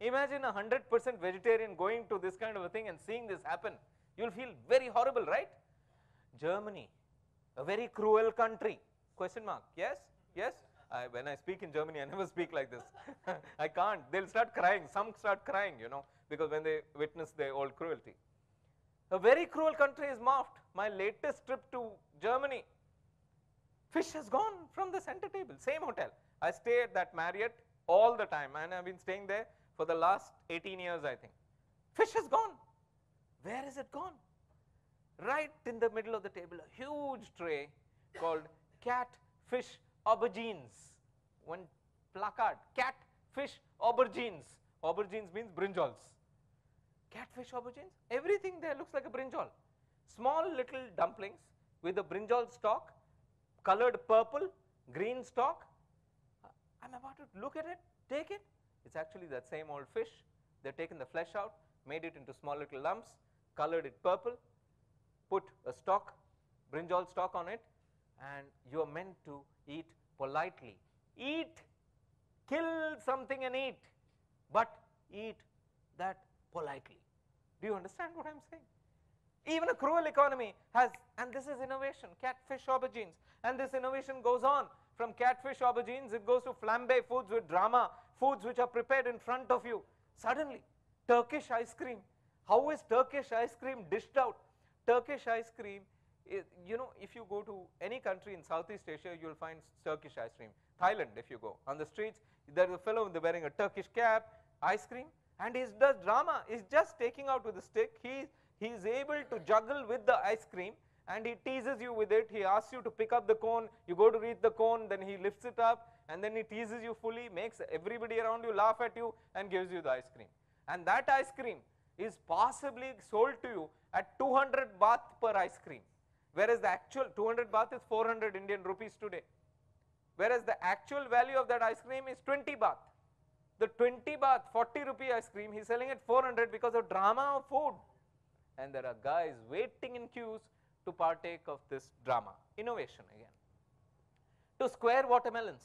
Imagine 100% vegetarian going to this kind of a thing and seeing this happen. You'll feel very horrible, right? Germany, a very cruel country. Question mark, yes? Yes? When I speak in Germany, I never speak like this. I can't. They'll start crying. Some start crying, you know, because when they witness their old cruelty. A very cruel country is morphed. My latest trip to Germany, fish has gone from the center table, same hotel. I stay at that Marriott all the time, and I've been staying there for the last 18 years, I think. Fish has gone. Where is it gone? Right in the middle of the table, a huge tray called catfish aubergines. One placard, catfish aubergines. Aubergines means brinjals. Catfish aubergines, everything there looks like a brinjal. Small little dumplings with a brinjal stalk, colored purple, green stalk. I'm about to look at it, take it. It's actually that same old fish. They've taken the flesh out, made it into small little lumps, colored it purple, put a stalk, brinjal stalk on it, and you are meant to eat politely. Eat, kill something and eat, but eat that politely. Do you understand what I'm saying? Even a cruel economy has, and this is innovation, catfish aubergines, and this innovation goes on. From catfish aubergines, it goes to flambe foods with drama, foods which are prepared in front of you. Suddenly, Turkish ice cream. How is Turkish ice cream dished out? Turkish ice cream, you know, if you go to any country in Southeast Asia, you'll find Turkish ice cream. Thailand, if you go on the streets, there's a fellow wearing a Turkish cap, ice cream, and he does drama. He's just taking out with a stick. He is able to juggle with the ice cream, and he teases you with it. He asks you to pick up the cone. You go to reach the cone, then he lifts it up, and then he teases you fully, makes everybody around you laugh at you, and gives you the ice cream. And that ice cream is possibly sold to you at 200 baht per ice cream, whereas the actual 200 baht is 400 Indian rupees today, whereas the actual value of that ice cream is 20 baht. The 20 baht, 40 rupee ice cream, he's selling at 400 because of drama of food. And there are guys waiting in queues to partake of this drama. Innovation again. To square watermelons.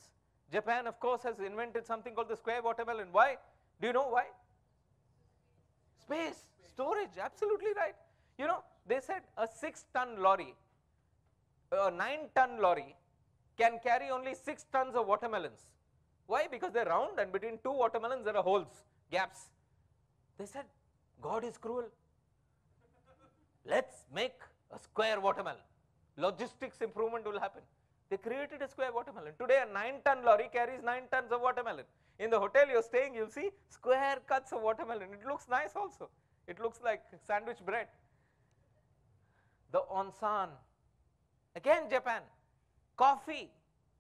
Japan, of course, has invented something called the square watermelon. Why? Do you know why? Space, storage, absolutely right. You know, they said a 6-ton lorry, a 9-ton lorry can carry only 6 tons of watermelons. Why? Because they're round, and between 2 watermelons there are holes, gaps. They said, God is cruel. Let's make a square watermelon. Logistics improvement will happen. They created a square watermelon. Today a 9-ton lorry carries 9 tons of watermelon. In the hotel you're staying, you'll see square cuts of watermelon. It looks nice also. It looks like sandwich bread. The onsen. Again Japan. Coffee.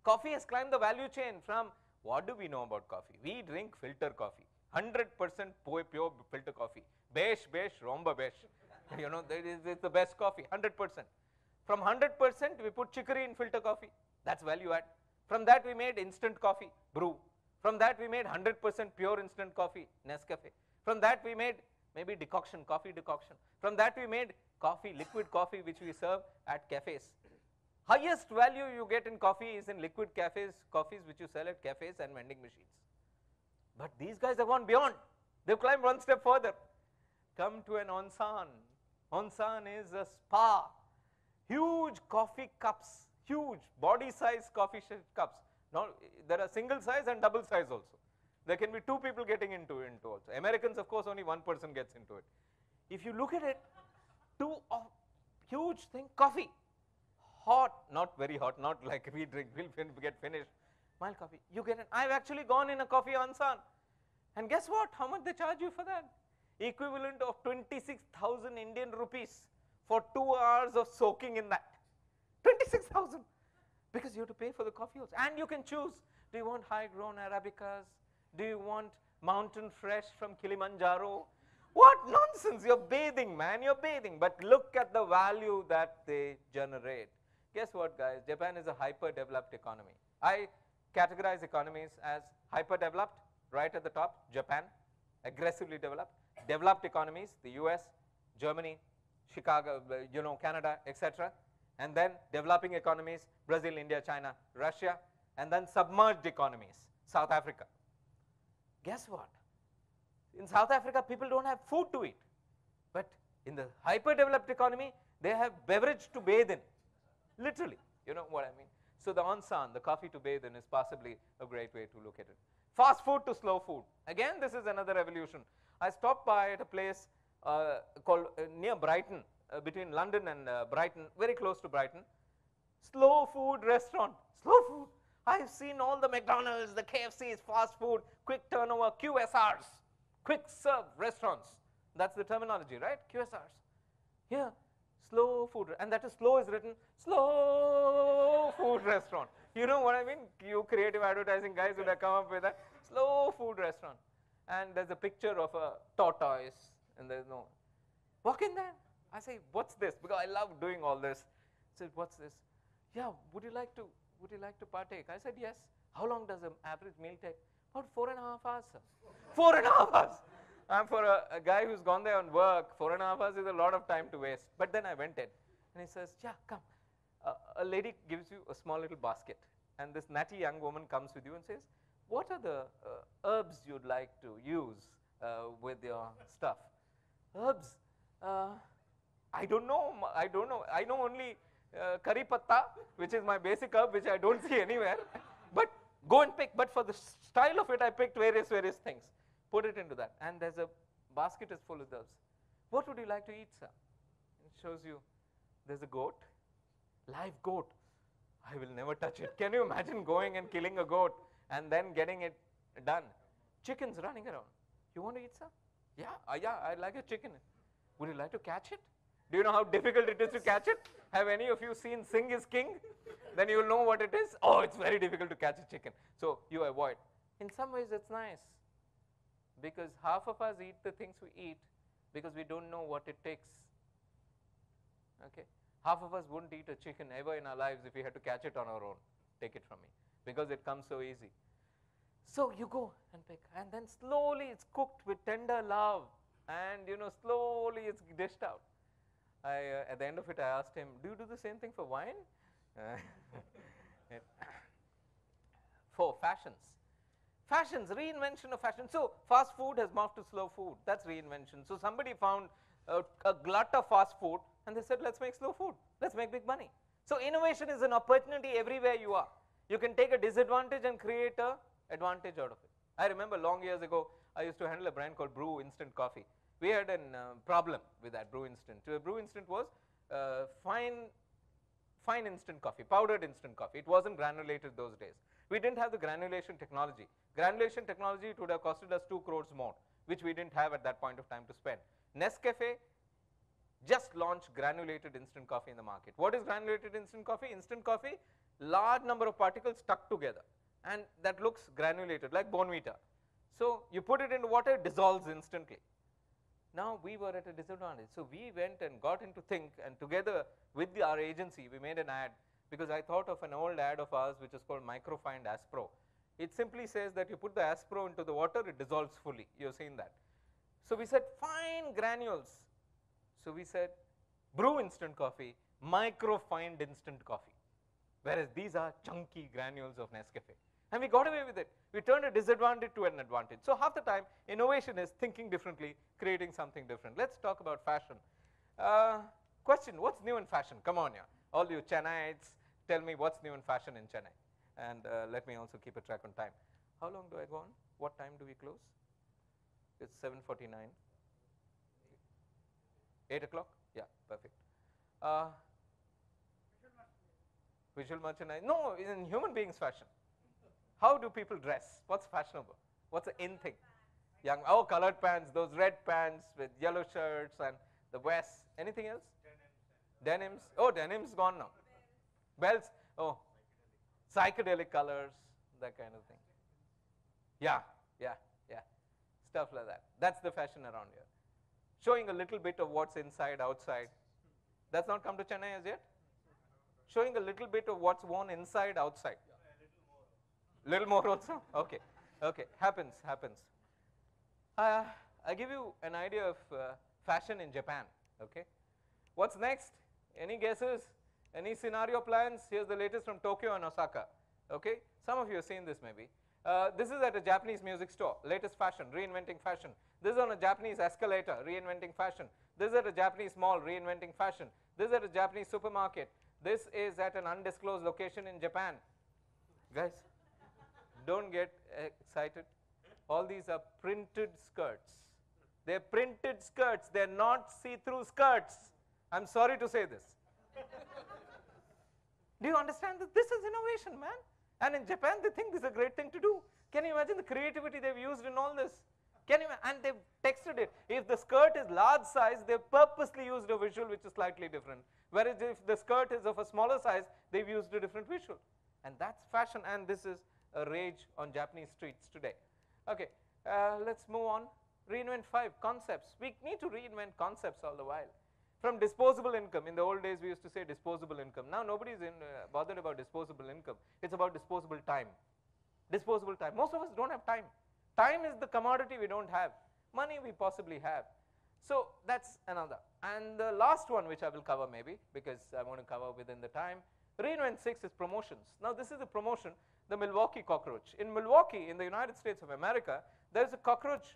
Coffee has climbed the value chain from, what do we know about coffee? We drink filter coffee. 100% pure filter coffee. Besh, romba besh. You know, it's the best coffee, 100%. From 100%, we put chicory in filter coffee. That's value add. From that, we made instant coffee, brew. From that, we made 100% pure instant coffee, Nescafe. From that, we made maybe decoction, coffee decoction. From that, we made coffee, liquid coffee, which we serve at cafes. Highest value you get in coffee is in liquid coffees which you sell at cafes and vending machines. But these guys have gone beyond. They've climbed one step further. Come to an onsen. Onsen is a spa. Huge coffee cups, huge body-size coffee cups. Now, there are single size and double size also. There can be 2 people getting into it also. Americans, of course, only 1 person gets into it. If you look at it, 2 huge thing, coffee. Hot, not very hot, not like we drink, we'll get finished. Mild coffee. You get it. I've actually gone in a coffee onsen. And guess what? How much they charge you for that? Equivalent of 26,000 Indian rupees for 2 hours of soaking in that. 26,000. Because you have to pay for the coffee also. And you can choose. Do you want high-grown Arabicas? Do you want mountain fresh from Kilimanjaro? What nonsense. You're bathing, man. You're bathing. But look at the value that they generate. Guess what, guys? Japan is a hyper-developed economy. I categorize economies as hyper-developed, right at the top, Japan, aggressively developed. Developed economies, the US, Germany, Chicago, you know, Canada, etc. And then developing economies, Brazil, India, China, Russia. And then submerged economies, South Africa. Guess what? In South Africa, people don't have food to eat. But in the hyper-developed economy, they have beverage to bathe in. Literally, you know what I mean? So the onsen, the coffee to bathe in, is possibly a great way to look at it. Fast food to slow food. Again, this is another revolution. I stopped by at a place called near Brighton, between London and Brighton, very close to Brighton. Slow food restaurant. Slow food. I've seen all the McDonald's, the KFCs, fast food, quick turnover, QSRs, quick serve restaurants. That's the terminology, right? QSRs. Here, slow food, and that is slow is written, slow food restaurant. You know what I mean? You creative advertising guys would have come up with a slow food restaurant. And there's a picture of a tortoise, and there's no, walk in there. I say, what's this? Because I love doing all this. I said, what's this? Yeah, would you like to partake? I said, yes. How long does an average meal take? About 4.5 hours, sir. 4.5 hours. And for a guy who's gone there on work, 4.5 hours is a lot of time to waste. But then I went in, and he says, yeah, come. A lady gives you a small little basket, and this natty young woman comes with you and says, what are the herbs you'd like to use with your stuff? Herbs? I don't know. I don't know. I know only curry patta, which is my basic herb, which I don't see anywhere. But go and pick. But for the style of it, I picked various things. Put it into that. And there's a basket is full of herbs. What would you like to eat, sir? It shows you there's a goat, live goat. I will never touch it. Can you imagine going and killing a goat and then getting it done? Chickens running around. You want to eat, sir? Yeah, I like a chicken. Would you like to catch it? Do you know how difficult it is to catch it? Have any of you seen Sing is King? Then you will know what it is. Oh, it's very difficult to catch a chicken. So you avoid. In some ways, it's nice, because half of us eat the things we eat because we don't know what it takes. Okay? Half of us wouldn't eat a chicken ever in our lives if we had to catch it on our own. Take it from me. Because it comes so easy. So you go and pick, and then slowly it's cooked with tender love, and slowly it's dished out. At the end of it, I asked him, do you do the same thing for wine? 4, fashions. Fashions, reinvention of fashion. So fast food has morphed to slow food. That's reinvention. So somebody found a glut of fast food, and they said, let's make slow food. Let's make big money. So innovation is an opportunity everywhere you are. You can take a disadvantage and create an advantage out of it. I remember long years ago, I used to handle a brand called Brew Instant Coffee. We had a problem with that Brew Instant. Brew Instant was fine instant coffee, powdered instant coffee. It wasn't granulated those days. We didn't have the granulation technology. Granulation technology, it would have costed us 2 crores more, which we didn't have at that point of time to spend. Nescafe just launched granulated instant coffee in the market. What is granulated instant coffee? Instant coffee, large number of particles stuck together, and that looks granulated like Bonvita. So you put it into water, it dissolves instantly. Now we were at a disadvantage. So we went and got into think, and together with our agency, we made an ad, because I thought of an old ad of ours which is called Microfined Aspro. It simply says that you put the Aspro into the water, it dissolves fully. You've seen that. So we said fine granules. So we said brew instant coffee, microfined instant coffee. Whereas these are chunky granules of Nescafe. And we got away with it. We turned a disadvantage to an advantage. So half the time, innovation is thinking differently, creating something different. Let's talk about fashion. Question, what's new in fashion? Come on, yeah. All you Chennaites, tell me what's new in fashion in Chennai. And let me also keep a track on time. How long do I go on? What time do we close? It's 7:49. 8 o'clock? Yeah, perfect. Visual merchandise? No, in human beings fashion. How do people dress? What's fashionable? What's the in thing? Young, oh, colored pants, those red pants with yellow shirts and the vests. Anything else? Denims. Oh, denim's gone now. Belts. Oh, psychedelic colors, that kind of thing. Yeah. Stuff like that. That's the fashion around here. Showing a little bit of what's inside, outside. That's not come to Chennai as yet? Showing a little bit of what's worn inside, outside. Little more also? Okay. Happens. I give you an idea of fashion in Japan. Okay. What's next? Any guesses? Any scenario plans? Here's the latest from Tokyo and Osaka. Okay. Some of you have seen this maybe. This is at a Japanese music store. Latest fashion, reinventing fashion. This is on a Japanese escalator, reinventing fashion. This is at a Japanese mall, reinventing fashion. This is at a Japanese supermarket. This is at an undisclosed location in Japan. Guys, don't get excited. All these are printed skirts. They're printed skirts. They're not see-through skirts. I'm sorry to say this. Do you understand that this is innovation, man? And in Japan, they think this is a great thing to do. Can you imagine the creativity they've used in all this? And they've texted it. If the skirt is large size, they've purposely used a visual which is slightly different. Whereas if the skirt is of a smaller size, they've used a different visual. And that's fashion, and this is a rage on Japanese streets today. Okay, let's move on. Reinvent 5, concepts. We need to reinvent concepts all the while. From disposable income, in the old days we used to say disposable income. Now nobody's bothered about disposable income. It's about disposable time. Disposable time. Most of us don't have time. Time is the commodity we don't have. Money we possibly have. So that's another. And the last one, which I will cover maybe, because I want to cover within the time, reinvent 6 is promotions. Now this is the promotion, the Milwaukee cockroach. In Milwaukee, in the United States of America, there is a cockroach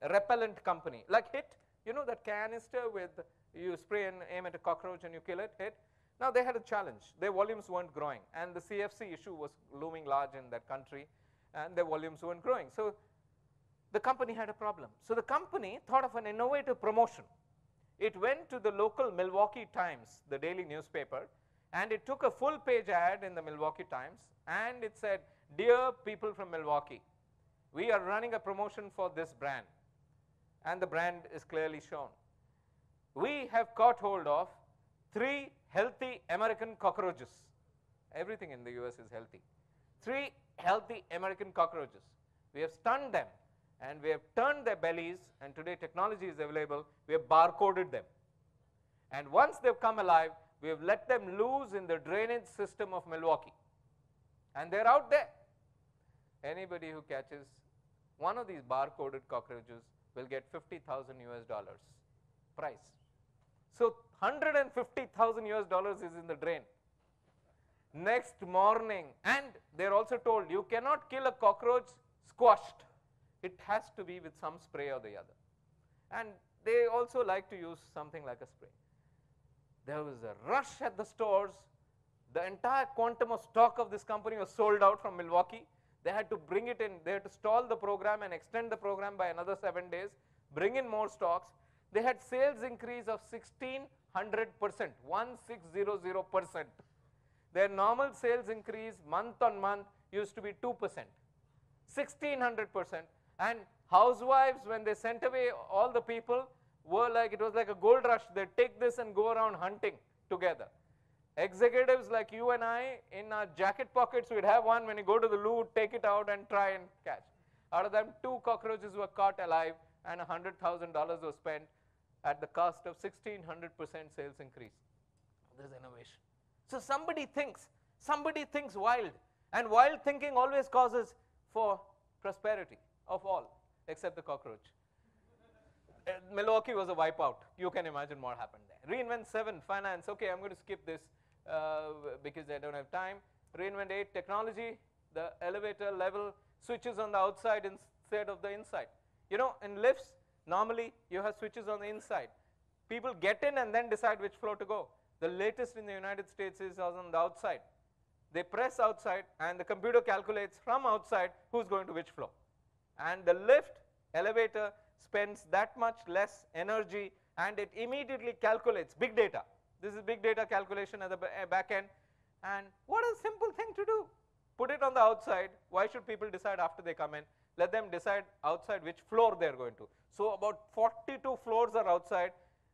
repellent company, like HIT, you know that canister with you spray and aim at a cockroach and you kill it, HIT. Now they had a challenge, their volumes weren't growing, and the CFC issue was looming large in that country, and their volumes weren't growing. So the company had a problem. So the company thought of an innovative promotion. It went to the local Milwaukee Times, the daily newspaper, and it took a full page ad in the Milwaukee Times, and it said, "Dear people from Milwaukee, we are running a promotion for this brand," and the brand is clearly shown. "We have caught hold of 3 healthy American cockroaches." Everything in the US is healthy. 3 healthy American cockroaches. We have stunned them, and we have turned their bellies, and today technology is available, we have barcoded them. And once they've come alive, we have let them loose in the drainage system of Milwaukee. And they're out there. Anybody who catches one of these barcoded cockroaches will get $50,000 US price. So $150,000 US is in the drain. Next morning, and they're also told you cannot kill a cockroach squashed. It has to be with some spray or the other. And they also like to use something like a spray. There was a rush at the stores. The entire quantum of stock of this company was sold out from Milwaukee. They had to bring it in. They had to stall the program and extend the program by another 7 days, bring in more stocks. They had sales increase of 1,600%, 1600%. Their normal sales increase month on month used to be 2%, 1,600%. And housewives, when they sent away all the people, were like, it was like a gold rush. They'd take this and go around hunting together. Executives like you and I, in our jacket pockets, we'd have one. When you go to the loo, take it out and try and catch. Out of them, 2 cockroaches were caught alive, and $100,000 was spent at the cost of 1,600% sales increase. There's innovation. So somebody thinks wild, and wild thinking always causes for prosperity of all, except the cockroach. Milwaukee was a wipeout. You can imagine what happened there. Reinvent 7, finance. Okay, I'm going to skip this because I don't have time. Reinvent 8, technology. The elevator level switches on the outside instead of the inside. You know, in lifts, normally you have switches on the inside. People get in and then decide which floor to go. The latest in the United States is on the outside. They press outside, and the computer calculates from outside who's going to which floor. And the lift, elevator, spends that much less energy, and it immediately calculates big data. This is big data calculation at the back end. And what a simple thing to do. Put it on the outside. Why should people decide after they come in? Let them decide outside which floor they're going to. So about 42 floors are outside.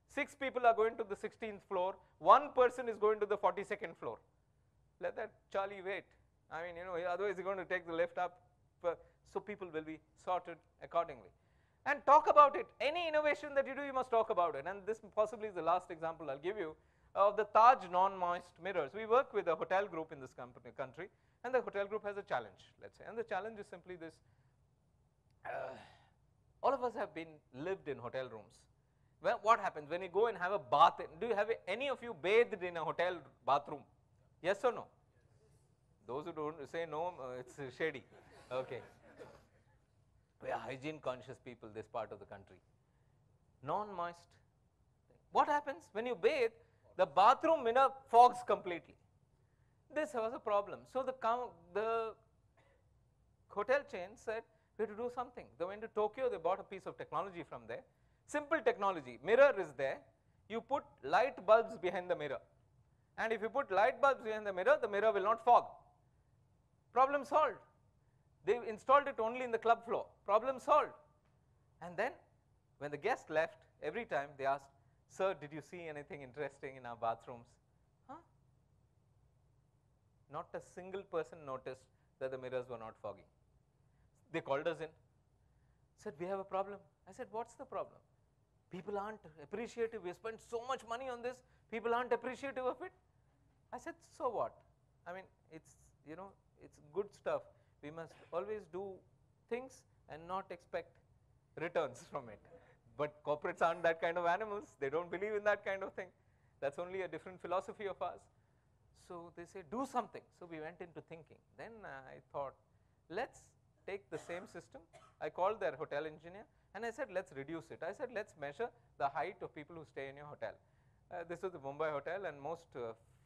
6 people are going to the 16th floor. 1 person is going to the 42nd floor. Let that Charlie wait. I mean, you know, otherwise you're going to take the lift up. So people will be sorted accordingly. And talk about it. Any innovation that you do, you must talk about it. And this possibly is the last example I'll give you of the Taj non-moist mirrors. We work with a hotel group in this country, and the hotel group has a challenge, let's say. And the challenge is simply this. All of us have lived in hotel rooms. Well, what happens when you go and have a bath? Do you have any of you bathed in a hotel bathroom? Yes or no? Those who don't say no, it's shady. Okay. We are hygiene conscious people, this part of the country. Non-moist. What happens when you bathe? The bathroom mirror fogs completely. This was a problem. So the hotel chain said, we have to do something. They went to Tokyo, they bought a piece of technology from there. Simple technology. Mirror is there. You put light bulbs behind the mirror. And if you put light bulbs behind the mirror will not fog. Problem solved. They installed it only in the club floor. Problem solved. And then, when the guest left, every time they asked, "Sir, did you see anything interesting in our bathrooms?" Huh? Not a single person noticed that the mirrors were not fogging. They called us in. Said, "We have a problem." I said, "What's the problem?" "People aren't appreciative. We spent so much money on this. People aren't appreciative of it." I said, "So what? I mean, it's good stuff. We must always do things and not expect returns from it. but corporates aren't that kind of animals. They don't believe in that kind of thing. That's only a different philosophy of ours. So they say, do something. So we went into thinking. Then I thought, let's take the same system. I called their hotel engineer and I said, let's reduce it. I said, let's measure the height of people who stay in your hotel. This was the Mumbai hotel and most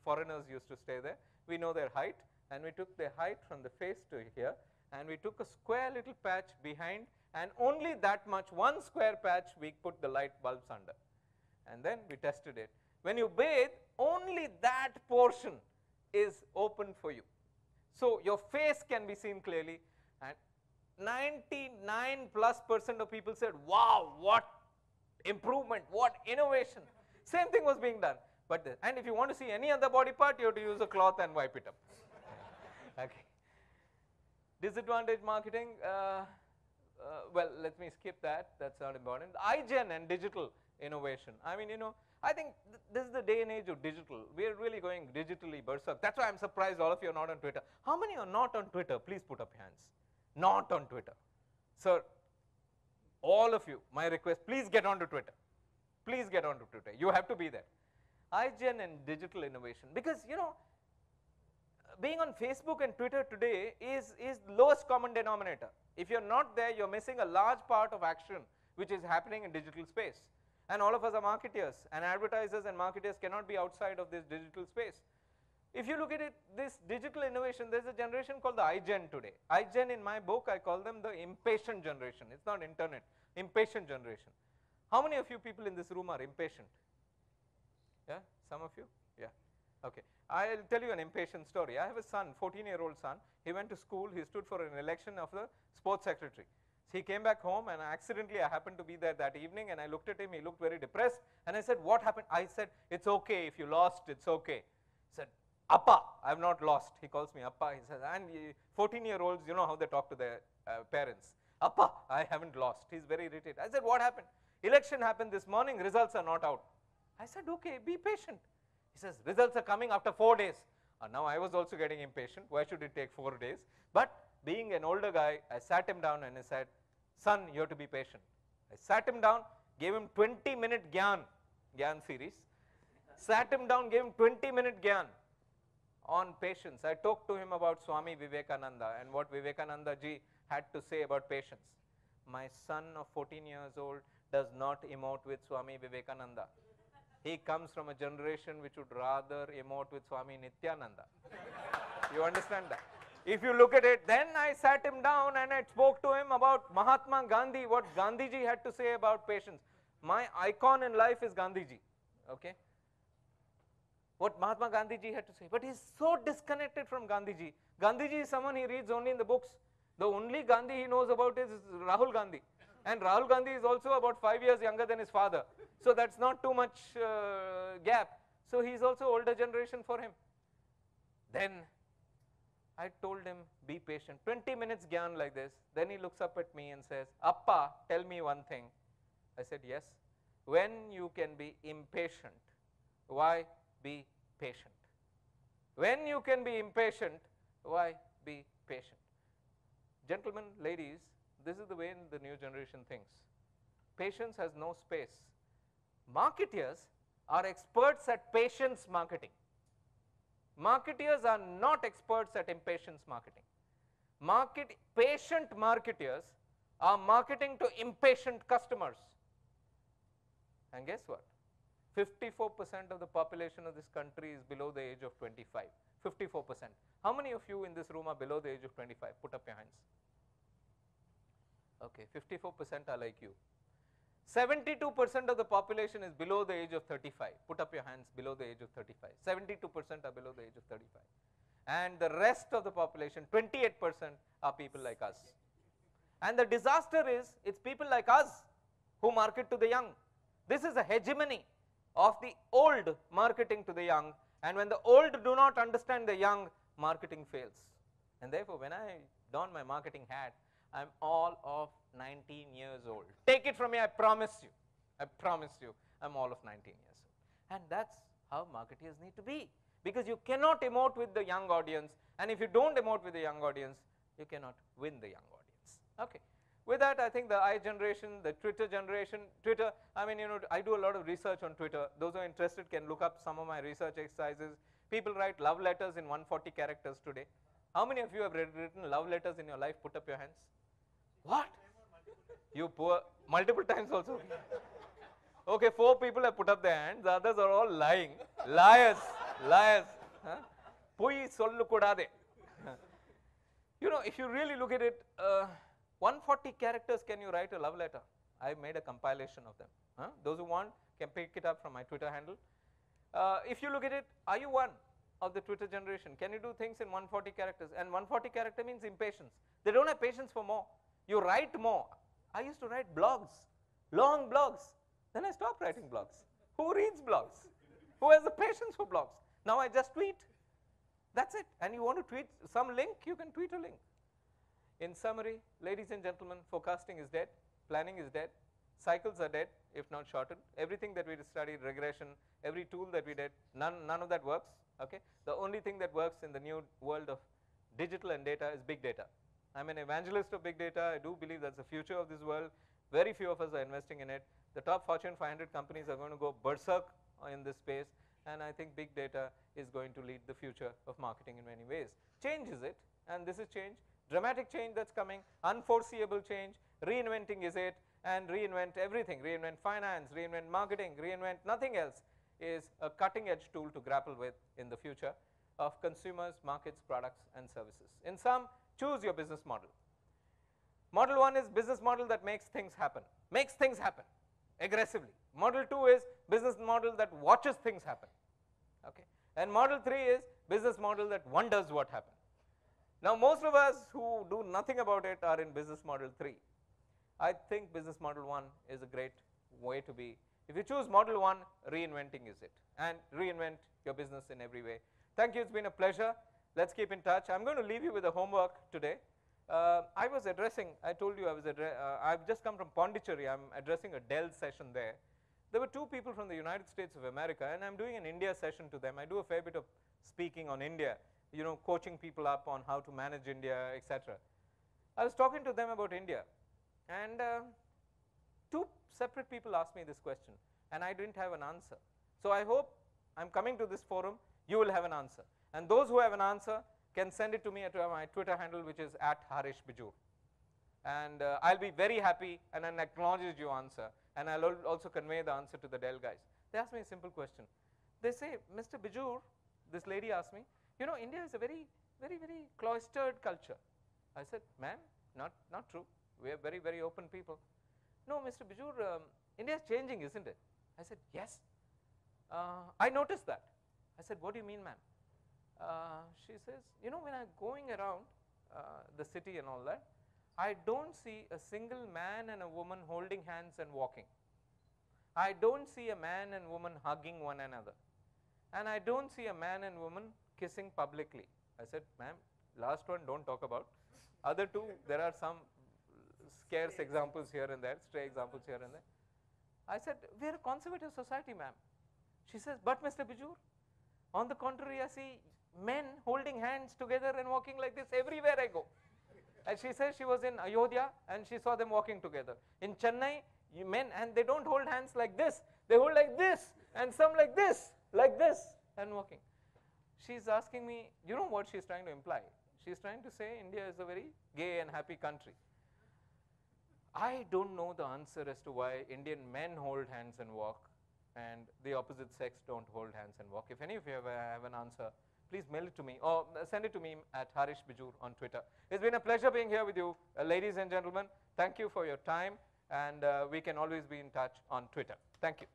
foreigners used to stay there. We know their height and we took their height from the face to here and we took a square little patch behind and only that much, one square patch we put the light bulbs under. And then we tested it. When you bathe, only that portion is open for you. So your face can be seen clearly and 99+% of people said, wow, what improvement, what innovation. Same thing was being done. But and if you want to see any other body part, you have to use a cloth and wipe it up. Okay. Disadvantage marketing, well, let me skip that. That's not important. iGen and digital innovation. I mean, I think this is the day and age of digital. We are really going digitally berserk. That's why I'm surprised all of you are not on Twitter. How many are not on Twitter? Please put up your hands. Not on Twitter. Sir, all of you, my request, please get onto Twitter. Please get onto Twitter. You have to be there. iGen and digital innovation. Because, being on Facebook and Twitter today is lowest common denominator. If you're not there, you're missing a large part of action which is happening in digital space. And all of us are marketeers, and advertisers and marketers cannot be outside of this digital space. If you look at it, this digital innovation, there's a generation called the iGen today. iGen, in my book, I call them the impatient generation. It's not internet, impatient generation. How many of you people in this room are impatient? Yeah, some of you? Yeah, okay. I'll tell you an impatient story. I have a son, 14-year-old son. He went to school, he stood for an election of the sports secretary. So he came back home and accidentally I happened to be there that evening and I looked at him, he looked very depressed and I said, what happened? I said, it's okay if you lost, it's okay. He said, Appa, I have not lost. He calls me Appa. He says, and 14-year-olds, you know how they talk to their parents. Appa, I haven't lost. He's very irritated. I said, what happened? Election happened this morning, results are not out. I said, okay, be patient. He says, results are coming after 4 days. Now I was also getting impatient. Why should it take 4 days? But being an older guy, I sat him down and I said, son, you have to be patient. I sat him down, gave him 20-minute Gyan series. Sat him down, gave him 20-minute Gyan on patience. I talked to him about Swami Vivekananda and what Vivekananda ji had to say about patience. My son of 14 years old does not emote with Swami Vivekananda. He comes from a generation which would rather emote with Swami Nityananda. You understand that? If you look at it, then I sat him down and I spoke to him about Mahatma Gandhi, what Gandhiji had to say about patience. My icon in life is Gandhiji, okay? What Mahatma Gandhiji had to say. But he's so disconnected from Gandhiji. Gandhiji is someone he reads only in the books. The only Gandhi he knows about is Rahul Gandhi. And Rahul Gandhi is also about 5 years younger than his father. So that's not too much gap. So he's also older generation for him. Then I told him, be patient. 20 minutes Gyan like this. Then he looks up at me and says, Appa, tell me one thing. I said, yes. When you can be impatient, why be patient? When you can be impatient, why be patient? Gentlemen, ladies, this is the way the new generation thinks. Patience has no space. Marketeers are experts at patience marketing. Marketeers are not experts at impatience marketing. Patient marketeers are marketing to impatient customers. And guess what? 54% of the population of this country is below the age of 25. 54%. How many of you in this room are below the age of 25? Put up your hands. Okay, 54% are like you. 72% of the population is below the age of 35. Put up your hands below the age of 35. 72% are below the age of 35. And the rest of the population, 28%, are people like us. And the disaster is, it's people like us who market to the young. This is a hegemony of the old marketing to the young. And when the old do not understand the young, marketing fails. And therefore, when I don my marketing hat, I'm all of 19 years old. Take it from me, I promise you. I promise you, I'm all of 19 years old. And that's how marketers need to be. Because you cannot emote with the young audience. And if you don't emote with the young audience, you cannot win the young audience. Okay. With that, I think the I generation, the Twitter generation, Twitter, I mean, you know, I do a lot of research on Twitter. Those who are interested can look up some of my research exercises. People write love letters in 140 characters today. How many of you have written love letters in your life? Put up your hands. What? You poor, multiple times also. Okay, 4 people have put up their hands, the others are all lying. Liars, liars. Poi sollu kodade. You know, if you really look at it, 140 characters can you write a love letter? I made a compilation of them. Those who want can pick it up from my Twitter handle. If you look at it, are you one of the Twitter generation? Can you do things in 140 characters? And 140 character means impatience. They don't have patience for more. You write more. I used to write blogs, long blogs. Then I stopped writing blogs. Who reads blogs? Who has the patience for blogs? Now I just tweet. That's it. And you want to tweet some link, you can tweet a link. In summary, ladies and gentlemen, forecasting is dead, planning is dead, cycles are dead, if not shortened. Everything that we studied, regression, every tool that we did, none of that works. Okay? The only thing that works in the new world of digital and data is big data. I'm an evangelist of big data. I do believe that's the future of this world. Very few of us are investing in it. The top Fortune 500 companies are going to go berserk in this space, and I think big data is going to lead the future of marketing in many ways. Change is it, and this is change. Dramatic change that's coming, unforeseeable change, reinventing is it, and reinvent everything, reinvent finance, reinvent marketing, reinvent nothing else is a cutting edge tool to grapple with in the future of consumers, markets, products, and services. In sum, choose your business model. Model 1 is business model that makes things happen aggressively. Model 2 is business model that watches things happen. Okay. And model 3 is business model that wonders what happened. Now, most of us who do nothing about it are in business model 3. I think business model 1 is a great way to be. If you choose model 1, reinventing is it, and reinvent your business in every way. Thank you. It's been a pleasure. Let's keep in touch. I'm going to leave you with a homework today. I was addressing, I told you I've just come from Pondicherry. I'm addressing a Dell session there. There were 2 people from the United States of America, and I'm doing an India session to them. I do a fair bit of speaking on India, you know, coaching people up on how to manage India, etc. I was talking to them about India, and 2 separate people asked me this question, and I didn't have an answer. So I hope I'm coming to this forum, you will have an answer. And those who have an answer can send it to me at my Twitter handle, which is @Harish Bijoor. And I'll be very happy and I'll acknowledge your answer. And I'll also convey the answer to the Dell guys. They asked me a simple question. They say, Mr. Bijoor, this lady asked me, you know, India is a very, very, very cloistered culture. I said, ma'am, not true. We are very, very open people. No, Mr. Bijoor, India is changing, isn't it? I said, yes. I noticed that. I said, what do you mean, ma'am? She says, you know, when I'm going around the city and all that, I don't see a single man and a woman holding hands and walking. I don't see a man and woman hugging one another. And I don't see a man and woman kissing publicly. I said, ma'am, last one don't talk about. Other 2, there are some scarce examples here and there, stray examples here and there. I said, we are a conservative society, ma'am. She says, but Mr. Bijoor, on the contrary, I see men holding hands together and walking like this everywhere I go. And she says she was in Ayodhya and she saw them walking together. In Chennai, men, and they don't hold hands like this. They hold like this, and some like this, and walking. She's asking me, you know what she's trying to imply? She's trying to say India is a very gay and happy country. I don't know the answer as to why Indian men hold hands and walk, and the opposite sex don't hold hands and walk. If any of you have an answer, please mail it to me or send it to me at Harish Bijoor on Twitter. It's been a pleasure being here with you, ladies and gentlemen. Thank you for your time, and we can always be in touch on Twitter. Thank you.